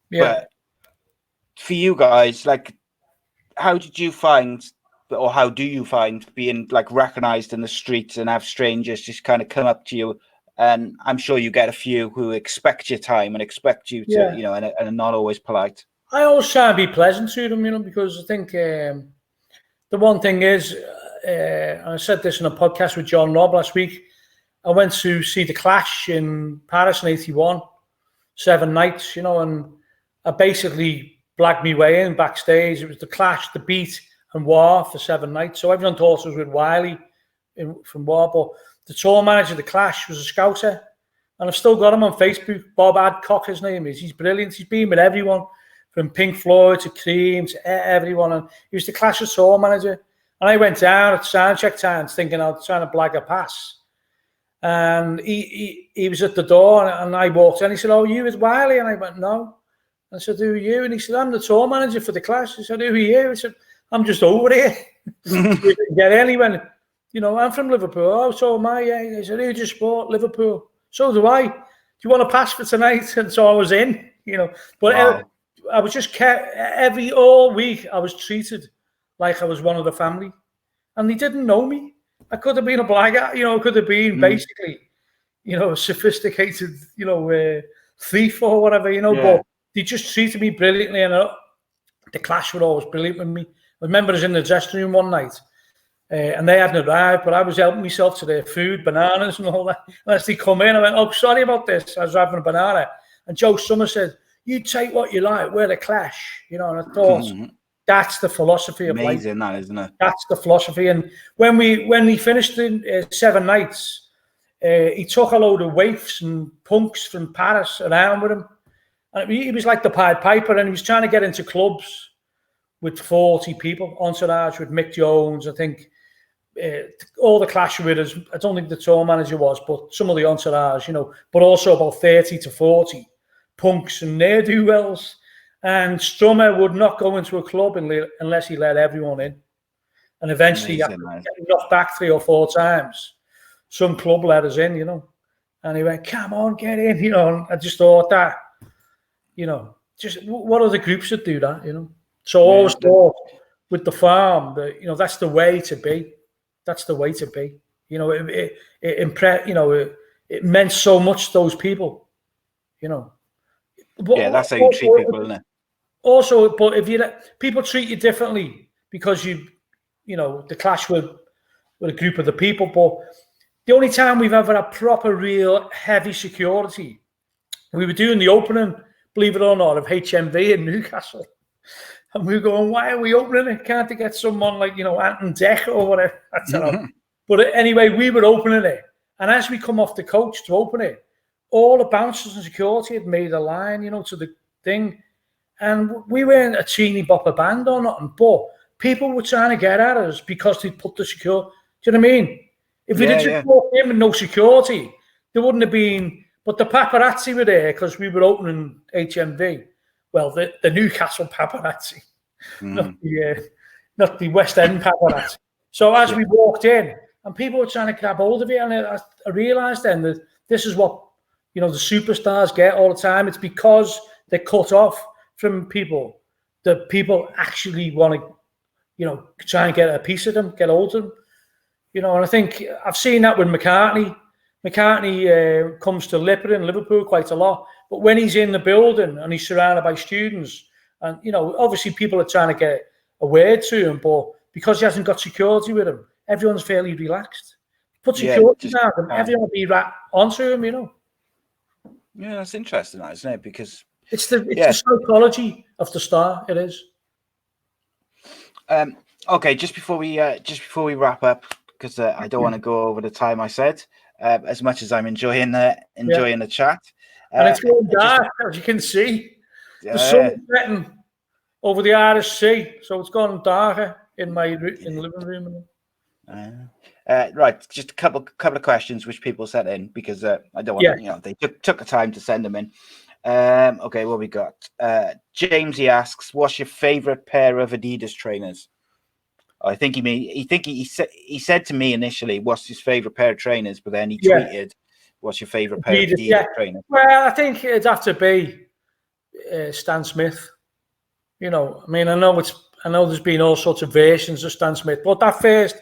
Yeah. But for you guys, like, how did you find, or how do you find being like recognized in the streets and have strangers just kind of come up to you? And I'm sure you get a few who expect your time and expect you to, you know, and are not always polite. I always try and be pleasant to them, you know, because I think the one thing is, I said this in a podcast with John Robb last week, I went to see The Clash in Paris in 81, 7 nights, you know, and I basically blagged me way in backstage. It was The Clash, The Beat and War for 7 nights. So everyone thought it was with Wiley from War, but the tour manager of The Clash was a Scouser, and I've still got him on Facebook. Bob Adcock, his name is. He's brilliant. He's been with everyone, from Pink Floyd to Cream to everyone. And he was The Clash's tour manager. And I went down at soundcheck times thinking I was trying to blag a pass. And he was at the door, and I walked in. He said, "Oh, you with Wiley?" And I went, "No." I said, "Who are you?" And he said, "I'm the tour manager for The Clash." I said, "Who are you?" I said, "I'm just over here." Get in. He went, "You know, I'm from Liverpool." "Oh, so am I." Yeah. I said, "Who do you support?" "Liverpool." "So do I." "Do you want a pass for tonight?" And so I was in, you know. But wow. I was just kept, all week I was treated like I was one of the family. And they didn't know me. I could have been a blagger, you know, I could have been basically, you know, a sophisticated, you know, thief or whatever, you know, but they just treated me brilliantly. And The Clash were always brilliant with me. I remember I was in the dressing room one night and they hadn't arrived, but I was helping myself to their food, bananas and all that. And as they come in, I went, "Oh, sorry about this." I was having a banana. And Joe Summer said, "You take what you like, we're The Clash." You know, and I thought, that's the philosophy of life. Amazing, that, isn't it? That's the philosophy. And when he finished in 7 nights, he took a load of waifs and punks from Paris around with him. And he was like the Pied Piper, and he was trying to get into clubs with 40 people, entourage with Mick Jones, I think. All the Clash with us. I don't think the tour manager was, but some of the entourage, you know, but also about 30 to 40 punks and ne'er-do-wells. And Strummer would not go into a club unless he let everyone in. And eventually, he knocked back 3 or 4 times. Some club let us in, you know. And he went, "Come on, get in," you know. And I just thought that, you know, just what other groups would do that, you know? So I always thought with the farm, that, you know, that's the way to be. That's the way to be. You know, it meant so much to those people, you know. But that's how you treat people, isn't it? Also, but if you let people treat you differently because you know, The Clash were a group of the people, but the only time we've ever had proper, real, heavy security, we were doing the opening, believe it or not, of HMV in Newcastle. And we were going, "Why are we opening it? Can't they get someone like, you know, Anton Deck or whatever?" I don't know. But anyway, we were opening it. And as we come off the coach to open it, all the bouncers and security had made a line, you know, to the thing. And we weren't a teeny bopper band or nothing, but people were trying to get at us because they'd put the security. Do you know what I mean? If we did just walk in with no security, there wouldn't have been. But the paparazzi were there because we were opening HMV. Well, the Newcastle paparazzi, not the West End paparazzi. So as we walked in, and people were trying to grab hold of it, and I realised then that this is what, you know, the superstars get all the time. It's because they're cut off from people that people actually want to, you know, try and get a piece of them, get hold of them. You know, and I think I've seen that with McCartney. McCartney comes to Liverpool quite a lot, but when he's in the building and he's surrounded by students, and, you know, obviously people are trying to get a word to him, but because he hasn't got security with him, everyone's fairly relaxed. Put security down, and everyone will be right onto him, you know. Yeah, that's interesting, isn't it? Because it's the psychology of the star. It is. Okay, just before we wrap up, because I don't want to go over the time I said. As much as I'm enjoying the chat, and it's going dark, as you can see. The sun's setting over the Irish Sea, so it's gone darker in the living room. Right, just a couple of questions which people sent in because I don't want they took the time to send them in. Okay, what we got? Jamesy asks, "What's your favorite pair of Adidas trainers?" I think he said to me initially, "What's his favorite pair of trainers?" But then he tweeted, "What's your favorite pair of Adidas trainers?" Well, I think it'd have to be Stan Smith. I mean, I know there's been all sorts of versions of Stan Smith, but that first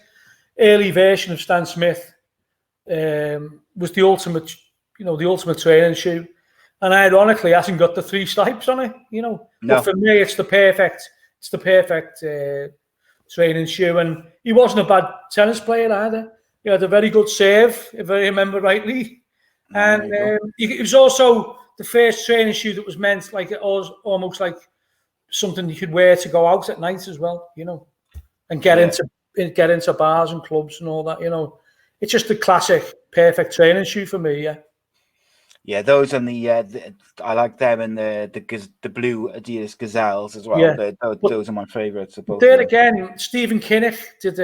early version of Stan Smith was the ultimate, the ultimate training shoe. And ironically, it hasn't got the 3 stripes on it, No. But for me, it's the perfect training shoe. And he wasn't a bad tennis player either. He had a very good serve, if I remember rightly. And it was also the first training shoe that was meant like it was almost like something you could wear to go out at night as well, and get into bars and clubs and all that, It's just a classic, perfect training shoe for me, Yeah, those and the I like them and the blue Adidas Gazelles as well. Yeah. Those are my favourites. There again, Stephen Kinnock did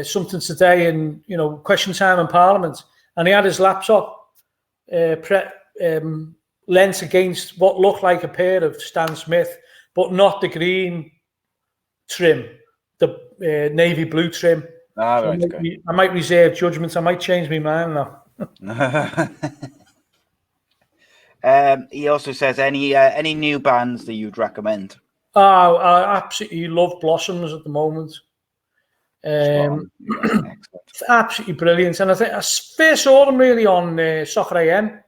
something today in Question Time in Parliament, and he had his laptop lent against what looked like a pair of Stan Smith, but not the green trim, the navy blue trim. Right, I might reserve judgments. I might change my mind now. He also says any new bands that you'd recommend. I absolutely love Blossoms at the moment. It's absolutely brilliant, and I think I first saw them really on Soccer AM,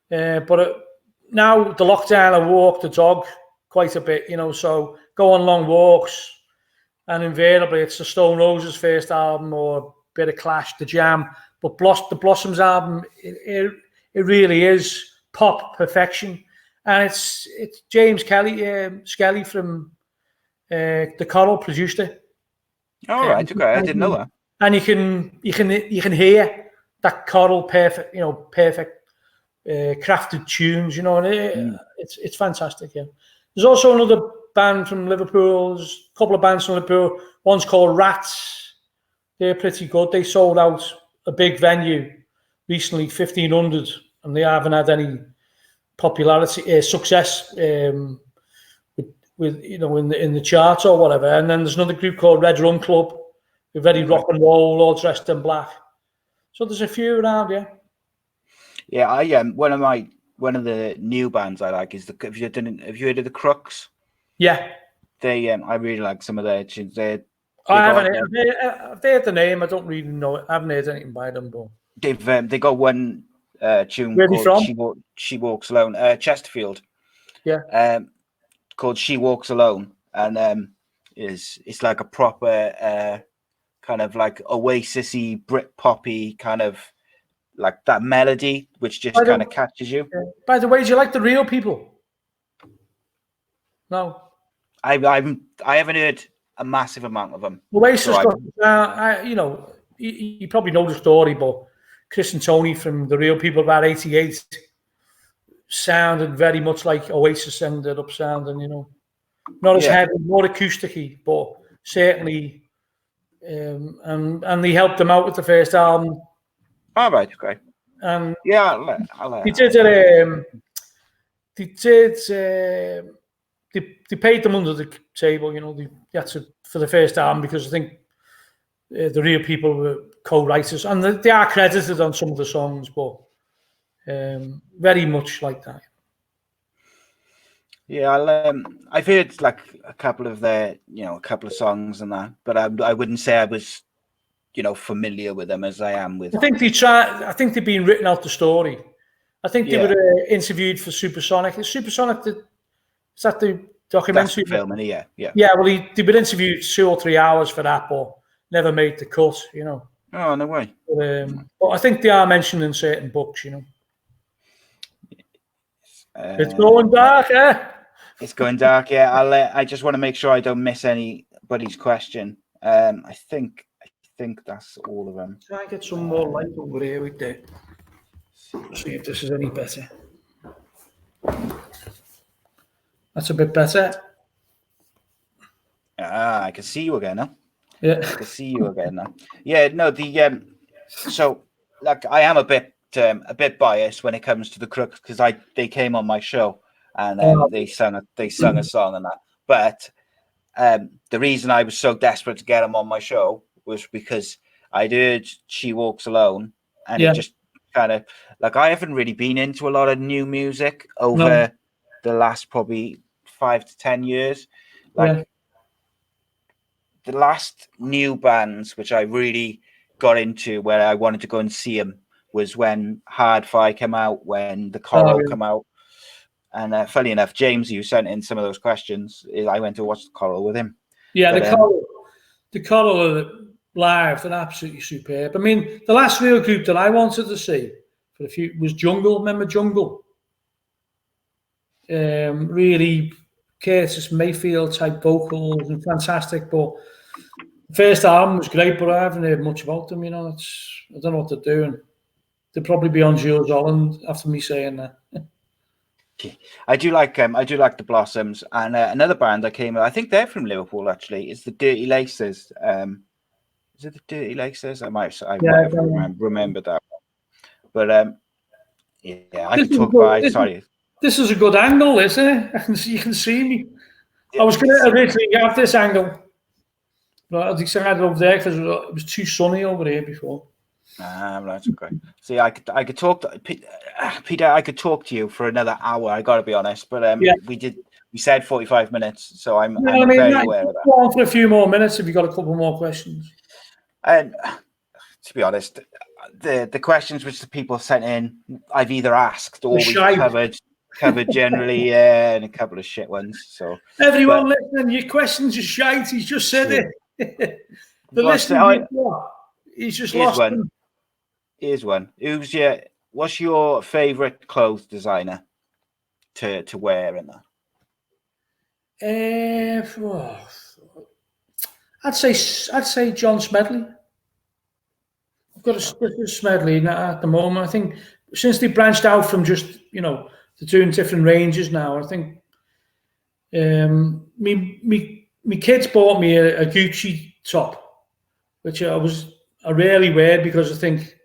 but now the lockdown, I walk the dog quite a bit, so go on long walks, and invariably it's the Stone Roses' first album or a bit of Clash, The Jam. But the Blossoms album, it really is pop perfection, and it's James Skelly from the Coral produced it. All right, okay, I didn't know that. And you can hear that Coral perfect crafted tunes, and it's fantastic. Yeah, there's also another band from Liverpool. There's a couple of bands from Liverpool. One's called Rats. They're pretty good. They sold out a big venue recently, 1,500, and they haven't had any success with in the charts or whatever. And then there's another group called Red Rum Club. They're very rock and roll, all dressed in black. So there's a few around, yeah. Yeah, I one of the new bands I like is have you heard of the Crooks? Yeah. They I really like some of their tunes. I've heard the name. I don't really know it. I haven't heard anything by them, but they got one tune called She Walks Alone. Chesterfield. Yeah. Called She Walks Alone, and it's like a proper kind of like Oasis-y, Britpop-y kind of like that melody, which just kind of catches you. By the way, do you like The Real People? No. I haven't heard a massive amount of them. Oasis, you probably know the story, but Chris and Tony from The Real People about 88 sounded very much like Oasis ended up sounding, not as heavy, more acoustic-y, but certainly, and they helped them out with the first album. All right, okay. Yeah, they paid them under the table, they had to, for the first album, because I think The Real People were co-writers, and they are credited on some of the songs, but very much like that. Yeah, I've heard like a couple of their, a couple of songs and that, but I wouldn't say I was, familiar with them as I am with. I think they've been written out the story. I think they were interviewed for Supersonic. Is Supersonic is that the documentary? That's the film, yeah. Yeah, well, they've been interviewed 2 or 3 hours for that, but never made the cut, Oh, no way. But I think they are mentioned in certain books, It's going dark, eh? It's going dark, yeah. I just want to make sure I don't miss anybody's question. I think that's all of them. Try and get some more light over here with that. See if this is any better. That's a bit better. I can see you again now. Yeah. To see you again now. Yeah, no, so like I am a bit biased when it comes to the Crooks because they came on my show and they sung a song and that. But the reason I was so desperate to get them on my show was because I'd heard She Walks Alone, and Yeah. it just kind of like I haven't really been into a lot of new music over No. the last probably 5 to 10 years. Like Yeah. the last new bands which I really got into where I wanted to go and see them was when Hard-Fi came out, when the Coral came out. And funny enough, James, you sent in some of those questions. I went to watch the Coral with him. Yeah, but, the Coral live, they're absolutely superb. I mean, the last real group that I wanted to see for a few was Jungle. Remember Jungle? Really Curtis Mayfield type vocals and fantastic. But the first album was great, but I haven't heard much about them. I don't know what they're doing. They'll probably be on Jules Holland after me saying that. I do like the Blossoms, and another band that came. I think they're from Liverpool actually. Is the Dirty Laces? Is it the Dirty Laces? I might have remember that. But yeah, I could talk about. Sorry, this is a good angle, isn't it? You can see me. I was going to originally have this angle, but I decided over there because it was too sunny over here before. That's okay. See, I could talk to Peter. I could talk to you for another hour. I got to be honest, but we said 45 minutes, so I'm very aware of that. Go on for a few more minutes if you got a couple more questions. And to be honest, the questions which the people sent in, I've either asked or we've covered generally, and a couple of shit ones. So everyone listening, your questions are shite. He's just said it. The listener, he's just lost them. Here's one. What's your favourite clothes designer to wear in that? I'd say John Smedley. I've got a Smedley at the moment. I think since they branched out from just they're doing different ranges now. I think me kids bought me a Gucci top, which I rarely wear because I think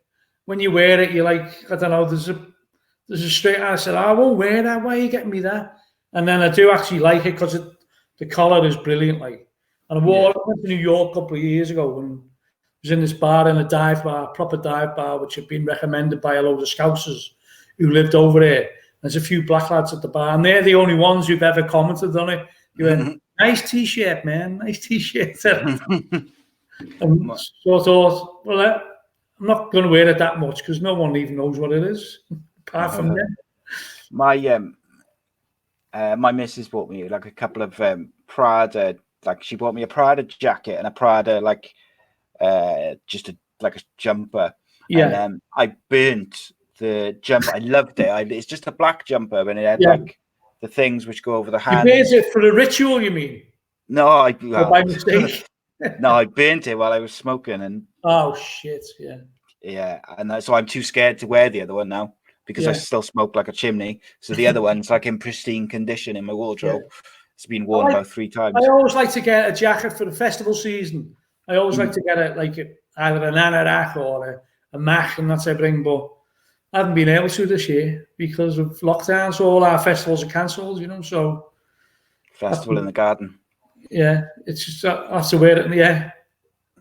when you wear it, you're like, I don't know, there's a straight. I said, I won't wear that. Why are you getting me that? And then I do actually like it because the collar is brilliant. Like, and I went to New York a couple of years ago and was in this bar, in a dive bar, proper dive bar, which had been recommended by a load of Scousers who lived over there. There's a few black lads at the bar, and they're the only ones who've ever commented on it. You went, nice t-shirt, man, nice t-shirt. And so I thought, well, I'm not going to wear it that much because no one even knows what it is, apart from them. My missus bought me like a couple of Prada. Like she bought me a Prada jacket and a Prada just a jumper. Yeah. And I burnt the jumper. I loved it. It's just a black jumper, and it had like the things which go over the hands. You burnt it for a ritual, you mean? No, by mistake. No, I burnt it while I was smoking, and oh shit, yeah, and so I'm too scared to wear the other one now because I still smoke like a chimney. So the other one's like in pristine condition in my wardrobe. It's been worn about 3 times. I always like to get a jacket for the festival season. I always like to get it like either an anorak or a mach, and that's everything. But I haven't been able to this year because of lockdown. So all our festivals are cancelled, So festival in the garden. Yeah, it's just I have to wear it.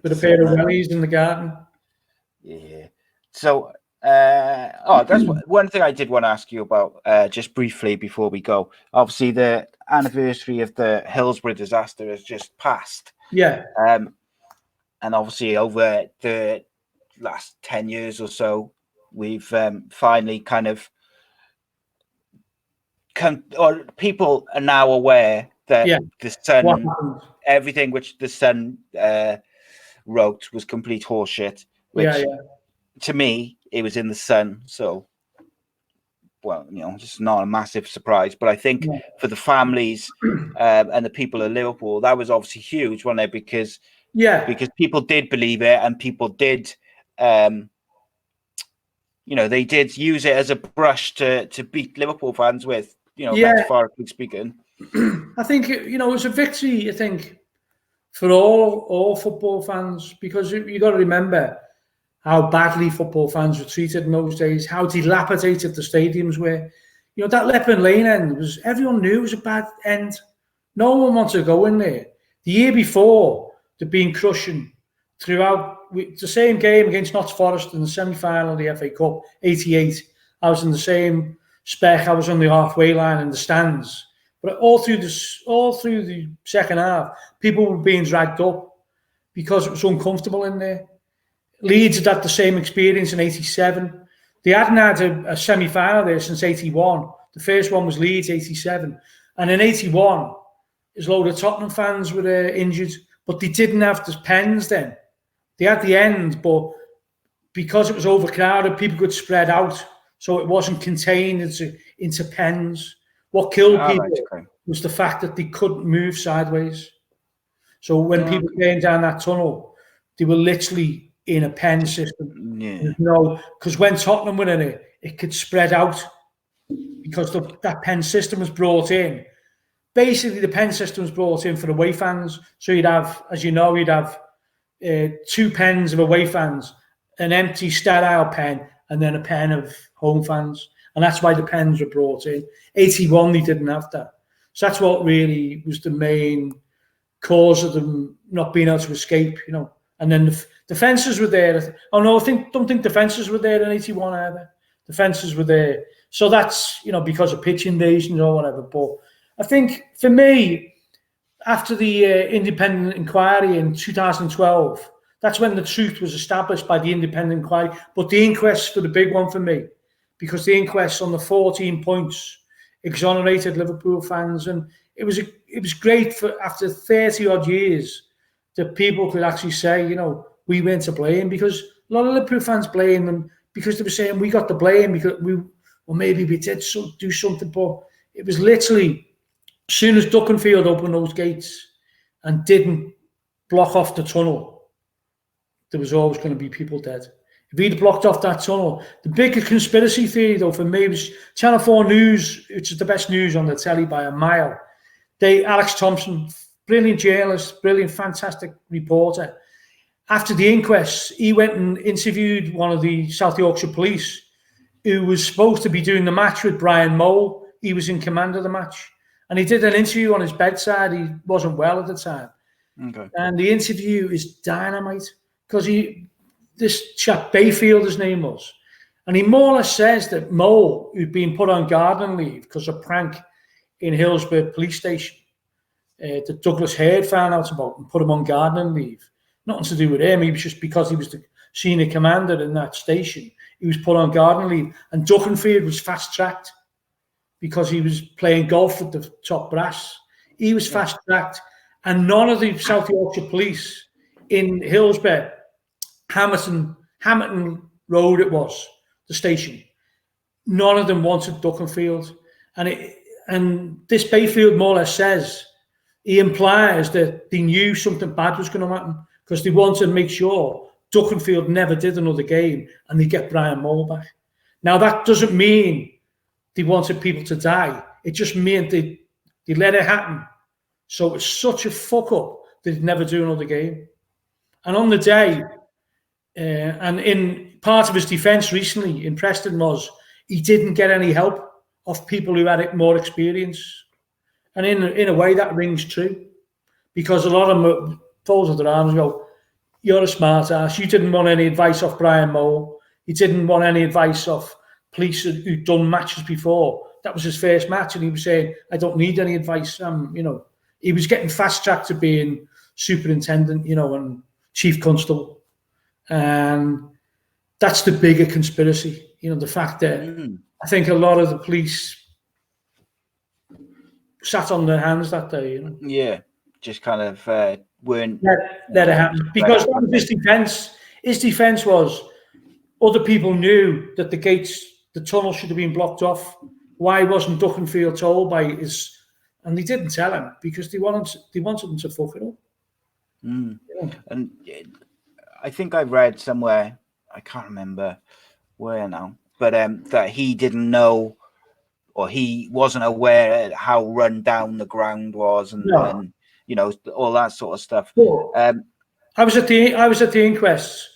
With a pair of wellies in the garden. Yeah. So, that's one thing I did want to ask you about just briefly before we go. Obviously, the anniversary of the Hillsborough disaster has just passed. Yeah. And obviously, over the last 10 years or so, we've finally kind of people are now aware that the Sun, everything which the Sun wrote was complete horseshit. Which, to me, it was in the Sun. So, well, it's not a massive surprise. But I think for the families and the people of Liverpool, that was obviously huge, wasn't it? Because people did believe it, and people did, they did use it as a brush to beat Liverpool fans with. Metaphorically speaking. I think it was a victory. I think for all football fans, because you got to remember how badly football fans were treated in those days, how dilapidated the stadiums were. You know, that Leppin Lane end was, everyone knew it was a bad end. No one wanted to go in there. The year before, they'd been crushing throughout. The same game against Notts Forest in the semi-final of the FA Cup, 88. I was in the same spec. I was on the halfway line in the stands. But all through the second half, people were being dragged up because it was uncomfortable in there. Leeds had the same experience in 87. They hadn't had a semi-final there since 81. The first one was Leeds, 87. And in 81, there's a load of Tottenham fans were injured, but they didn't have the pens then. They had the end, but because it was overcrowded, people could spread out, so it wasn't contained into pens. What killed people was the fact that they couldn't move sideways. So when people came down that tunnel, they were literally in a pen system. Yeah. Because when Tottenham were in it, it could spread out because that pen system was brought in. Basically, the pen system was brought in for away fans. So you'd have, as you know, you'd have 2 pens of away fans, an empty sterile pen, and then a pen of home fans. And that's why the pens were brought in. 81, they didn't have that. So that's what really was the main cause of them not being able to escape, you know. And then the fences were there. Oh no, don't think the fences were there in 81 either. The fences were there. So that's, you know, because of pitch invasions or whatever. But I think for me, after the independent inquiry in 2012, that's when the truth was established by the independent inquiry. But the inquests were the big one for me, because the inquests on the 14 points exonerated Liverpool fans, and it was great for after 30 odd years that people could actually say, you know, we weren't to blame, because a lot of Liverpool fans blame them because they were saying we got the blame because maybe we did do something, but it was literally as soon as Duckenfield opened those gates and didn't block off the tunnel, there was always going to be people dead. If he'd blocked off that tunnel, the bigger conspiracy theory, though, for me was Channel 4 News, which is the best news on the telly by a mile. Alex Thompson, brilliant journalist, brilliant, fantastic reporter. After the inquest, he went and interviewed one of the South Yorkshire police who was supposed to be doing the match with Brian Mole. He was in command of the match. And he did an interview on his bedside. He wasn't well at the time. Okay. And the interview is dynamite, because this chap, Bayfield, his name was, and he more or less says that Mole, who'd been put on gardening leave because of a prank in Hillsborough police station, that Douglas Hurd found out about and put him on gardening leave. Nothing to do with him. He was just because he was the senior commander in that station. He was put on gardening leave. And Duckenfield was fast-tracked because he was playing golf with the top brass. He was fast-tracked. And none of the South Yorkshire police in Hillsborough, Hamilton Road it was, the station, none of them wanted Duckenfield. And this Bayfield more or less says, he implies that they knew something bad was going to happen because they wanted to make sure Duckenfield never did another game and they get Brian Mole back. Now, that doesn't mean they wanted people to die. It just meant they let it happen. So it's such a fuck up that they'd never do another game. And on the day, and in part of his defence recently in Preston was he didn't get any help of people who had more experience. And in a way that rings true, because a lot of them fold their arms and go, you're a smart ass. You didn't want any advice off Brian Mole. You didn't want any advice off police who'd done matches before. That was his first match. And he was saying, I don't need any advice. You know, he was getting fast tracked to being superintendent, you know, and chief constable. And that's the bigger conspiracy, you know, the fact that I think a lot of the police sat on their hands that day, you know. Yeah, just kind of weren't let it happen, because that was his defence. His defence was other people knew that the tunnel should have been blocked off. Why wasn't Duckenfield told by his? And they didn't tell him because they wanted him to fuck it up. Yeah. And I think I read somewhere, I can't remember where now, but that he didn't know, or he wasn't aware how run down the ground was, and all that sort of stuff. I was at the inquest,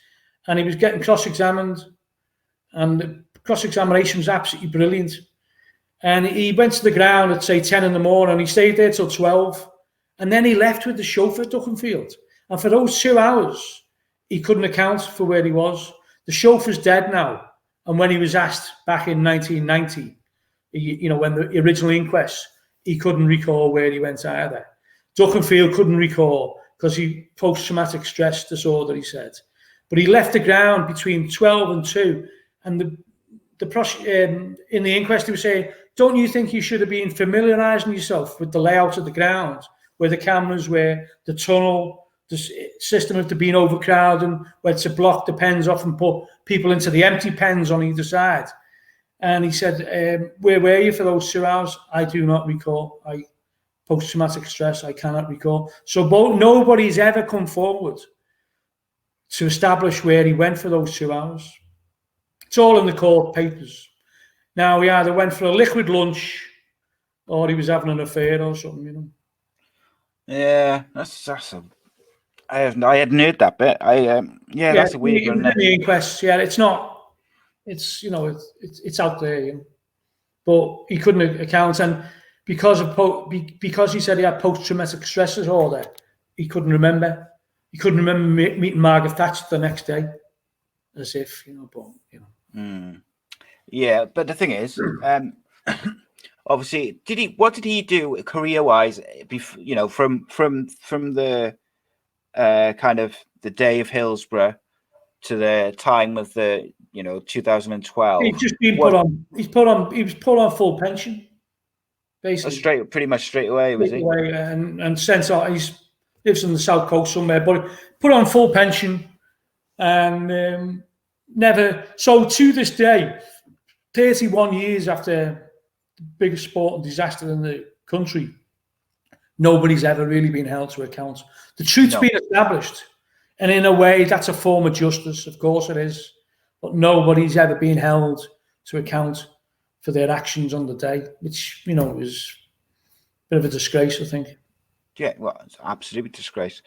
and he was getting cross-examined, and the cross-examination was absolutely brilliant. And he went to the ground at, say, 10 in the morning, and he stayed there till 12. And then he left with the chauffeur at Duckenfield. And for those 2 hours, he couldn't account for where he was. The chauffeur's dead now. And when he was asked back in 1990, when the original inquest, he couldn't recall where he went either. Duckenfield couldn't recall because he post-traumatic stress disorder, he said. But he left the ground between 12 and 2. And in the inquest, he was saying, don't you think you should have been familiarising yourself with the layout of the ground, where the cameras were, the tunnel, the system of being overcrowded, where to block the pens off and put people into the empty pens on either side? And he said, where were you for those 2 hours? I do not recall. Post-traumatic stress, I cannot recall. So nobody's ever come forward to establish where he went for those 2 hours. It's all in the court papers. Now, he either went for a liquid lunch or he was having an affair or something, Yeah, I hadn't heard that bit. That's a weird one. The inquest, it's not. It's it's out there, but he couldn't account, and because he said he had post-traumatic stress disorder, he couldn't remember. He couldn't remember meeting Margaret Thatcher the next day, as if Yeah, but the thing is, obviously, what did he do career-wise? From the kind of the day of Hillsborough to the time of the 2012. He's just been put on. He was put on full pension, basically. Pretty much straight away, was he? And sent out. He lives on the south coast somewhere, but put on full pension, and never. So to this day, 31 years after the biggest sporting disaster in the country, nobody's ever really been held to account. The truth's been established, and in a way, that's a form of justice. Of course, it is, but nobody's ever been held to account for their actions on the day, which is a bit of a disgrace, I think. Yeah, well, it's absolutely a disgrace.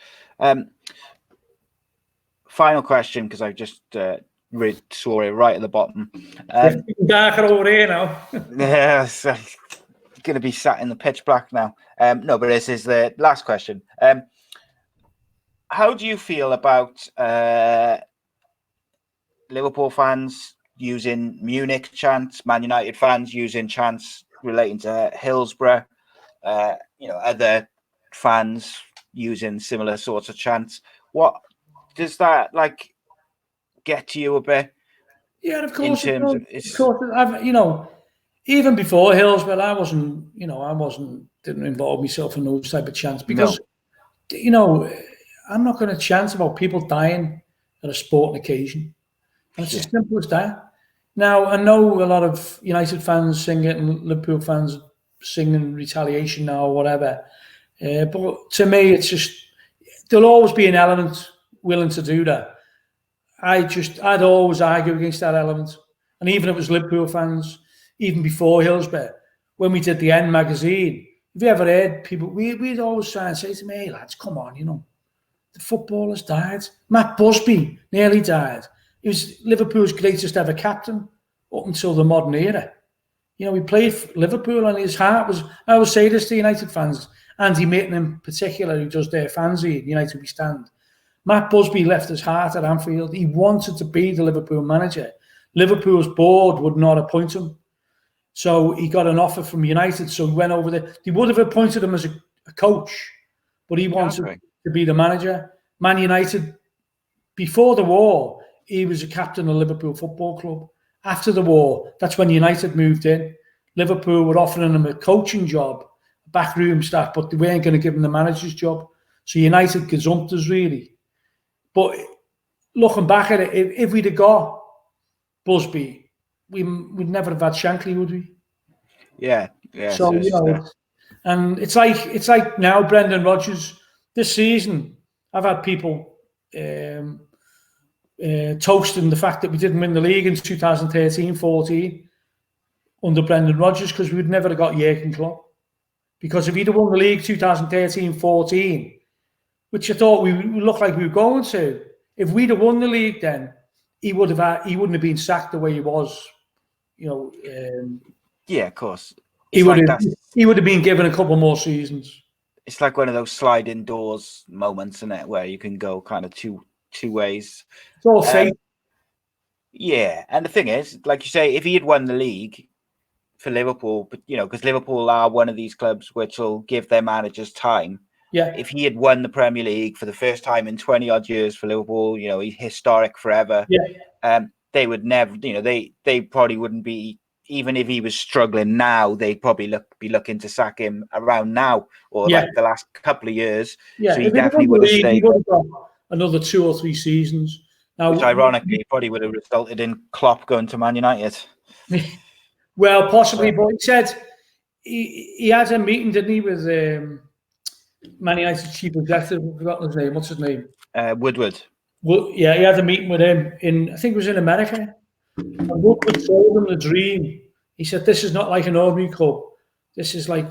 Final question, because I just saw it right at the bottom. Darker over here now. Yeah, it's going to be sat in the pitch black now. No, but this is the last question. How do you feel about Liverpool fans using Munich chants, Man United fans using chants relating to Hillsborough, other fans using similar sorts of chants? What does that get to you a bit? Yeah, of course. In terms of even before Hillsborough, I didn't involve myself in those type of chants because, I'm not going to chant about people dying at a sporting occasion. And it's as simple as that. Now, I know a lot of United fans sing it and Liverpool fans sing in retaliation now or whatever. But to me, it's just, there'll always be an element willing to do that. I'd always argue against that element. And even if it was Liverpool fans, even before Hillsborough, when we did the End magazine, have you ever heard people, we'd always try and say to me, hey lads, come on, the footballers died. Matt Busby nearly died. He was Liverpool's greatest ever captain up until the modern era. He played for Liverpool and his heart was, I always say this to United fans, Andy Mitten in particular, who does their fanzine, United We Stand. Matt Busby left his heart at Anfield. He wanted to be the Liverpool manager. Liverpool's board would not appoint him. So he got an offer from United. So he went over there. They would have appointed him as a coach, but he wanted to be the manager. Man United, before the war, he was a captain of Liverpool Football Club. After the war, that's when United moved in. Liverpool were offering him a coaching job, a backroom staff, but they weren't going to give him the manager's job. So United gazumped us, really. But looking back at it, if we'd have got Busby, we'd never have had Shankly, would we? Yeah. So and it's like now Brendan Rodgers. This season, I've had people toasting the fact that we didn't win the league in 2013-14 under Brendan Rodgers because we would never have got Jurgen Klopp because if he'd have won the league 2013-14, which I thought we looked like we were going to, if we'd have won the league, then he wouldn't have been sacked the way he was. Yeah, of course. He would have been given a couple more seasons. It's like one of those sliding doors moments, isn't it, where you can go kind of two ways. It's all fate. Yeah, and the thing is, like you say, if he had won the league for Liverpool, but because Liverpool are one of these clubs which will give their managers time. Yeah. If he had won the Premier League for the first time in 20 odd years for Liverpool, he's historic forever. Yeah. They would never, they probably wouldn't be, even if he was struggling now, they'd probably be looking to sack him around now or like the last couple of years. Yeah. So he definitely would have stayed. He would have got another 2 or 3 seasons. Now, which ironically probably would have resulted in Klopp going to Man United. Well, possibly, but he said he had a meeting, didn't he, with Man United's chief executive? I've forgotten his name. What's his name? Woodward. Well, yeah, he had a meeting with him I think it was in America. And Woodward told him the dream. He said, "This is not like an ordinary club. This is like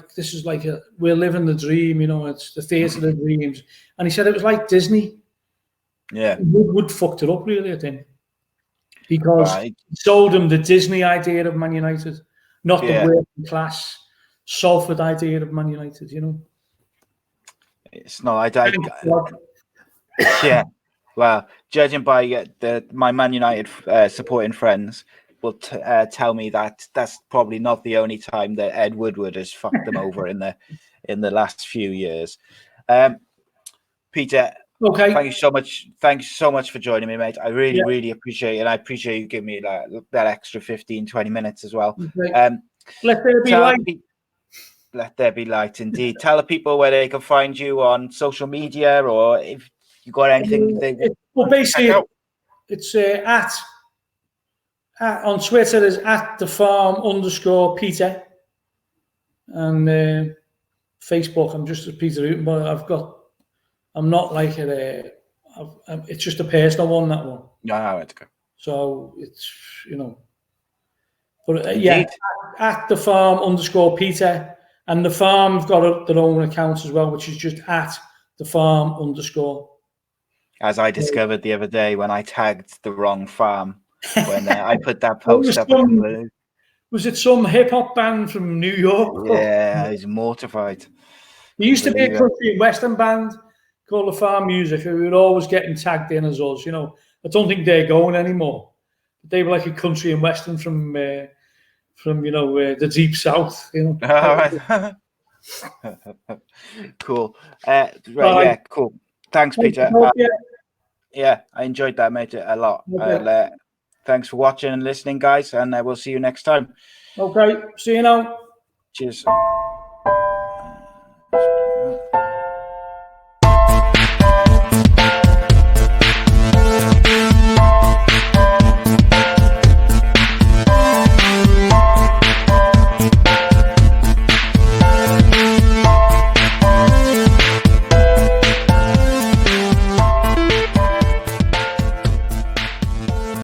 we're living the dream. It's the theatre of dreams." And he said it was like Disney. Yeah, Woodward fucked it up really, I think, because he sold him the Disney idea of Man United, not the working class Salford idea of Man United. It's not. Yeah. Well, judging by my Man United supporting friends, will tell me that that's probably not the only time that Ed Woodward has fucked them over in the last few years. Peter. Okay. Thank you so much. Thanks so much for joining me, mate. I really appreciate it. And I appreciate you giving me that extra 15-20 minutes as well. Okay. Let there be light. Let there be light, indeed. Tell the people where they can find you on social media, or if you got anything basically it's on Twitter is @thefarm_Peter, and Facebook I'm just Peter Hooton, but I'm not like it's just a personal one, that one. Yeah, right. Okay. So it's but @thefarm_Peter, and the farm's got their own accounts as well, which is just @thefarm_. As I discovered the other day when I tagged the wrong farm when I put that post up. Was it some hip hop band from New York? Yeah, he's mortified. There used to be a country and western band called the Farm Music, who were always getting tagged in as us. I don't think they're going anymore. They were like a country and western from the deep south. All right. Cool. Right. Yeah. Cool. Thanks, Peter. Yeah, I enjoyed that, mate, a lot. Okay. Thanks for watching and listening, guys, and we'll see you next time. Okay. See you now. Cheers.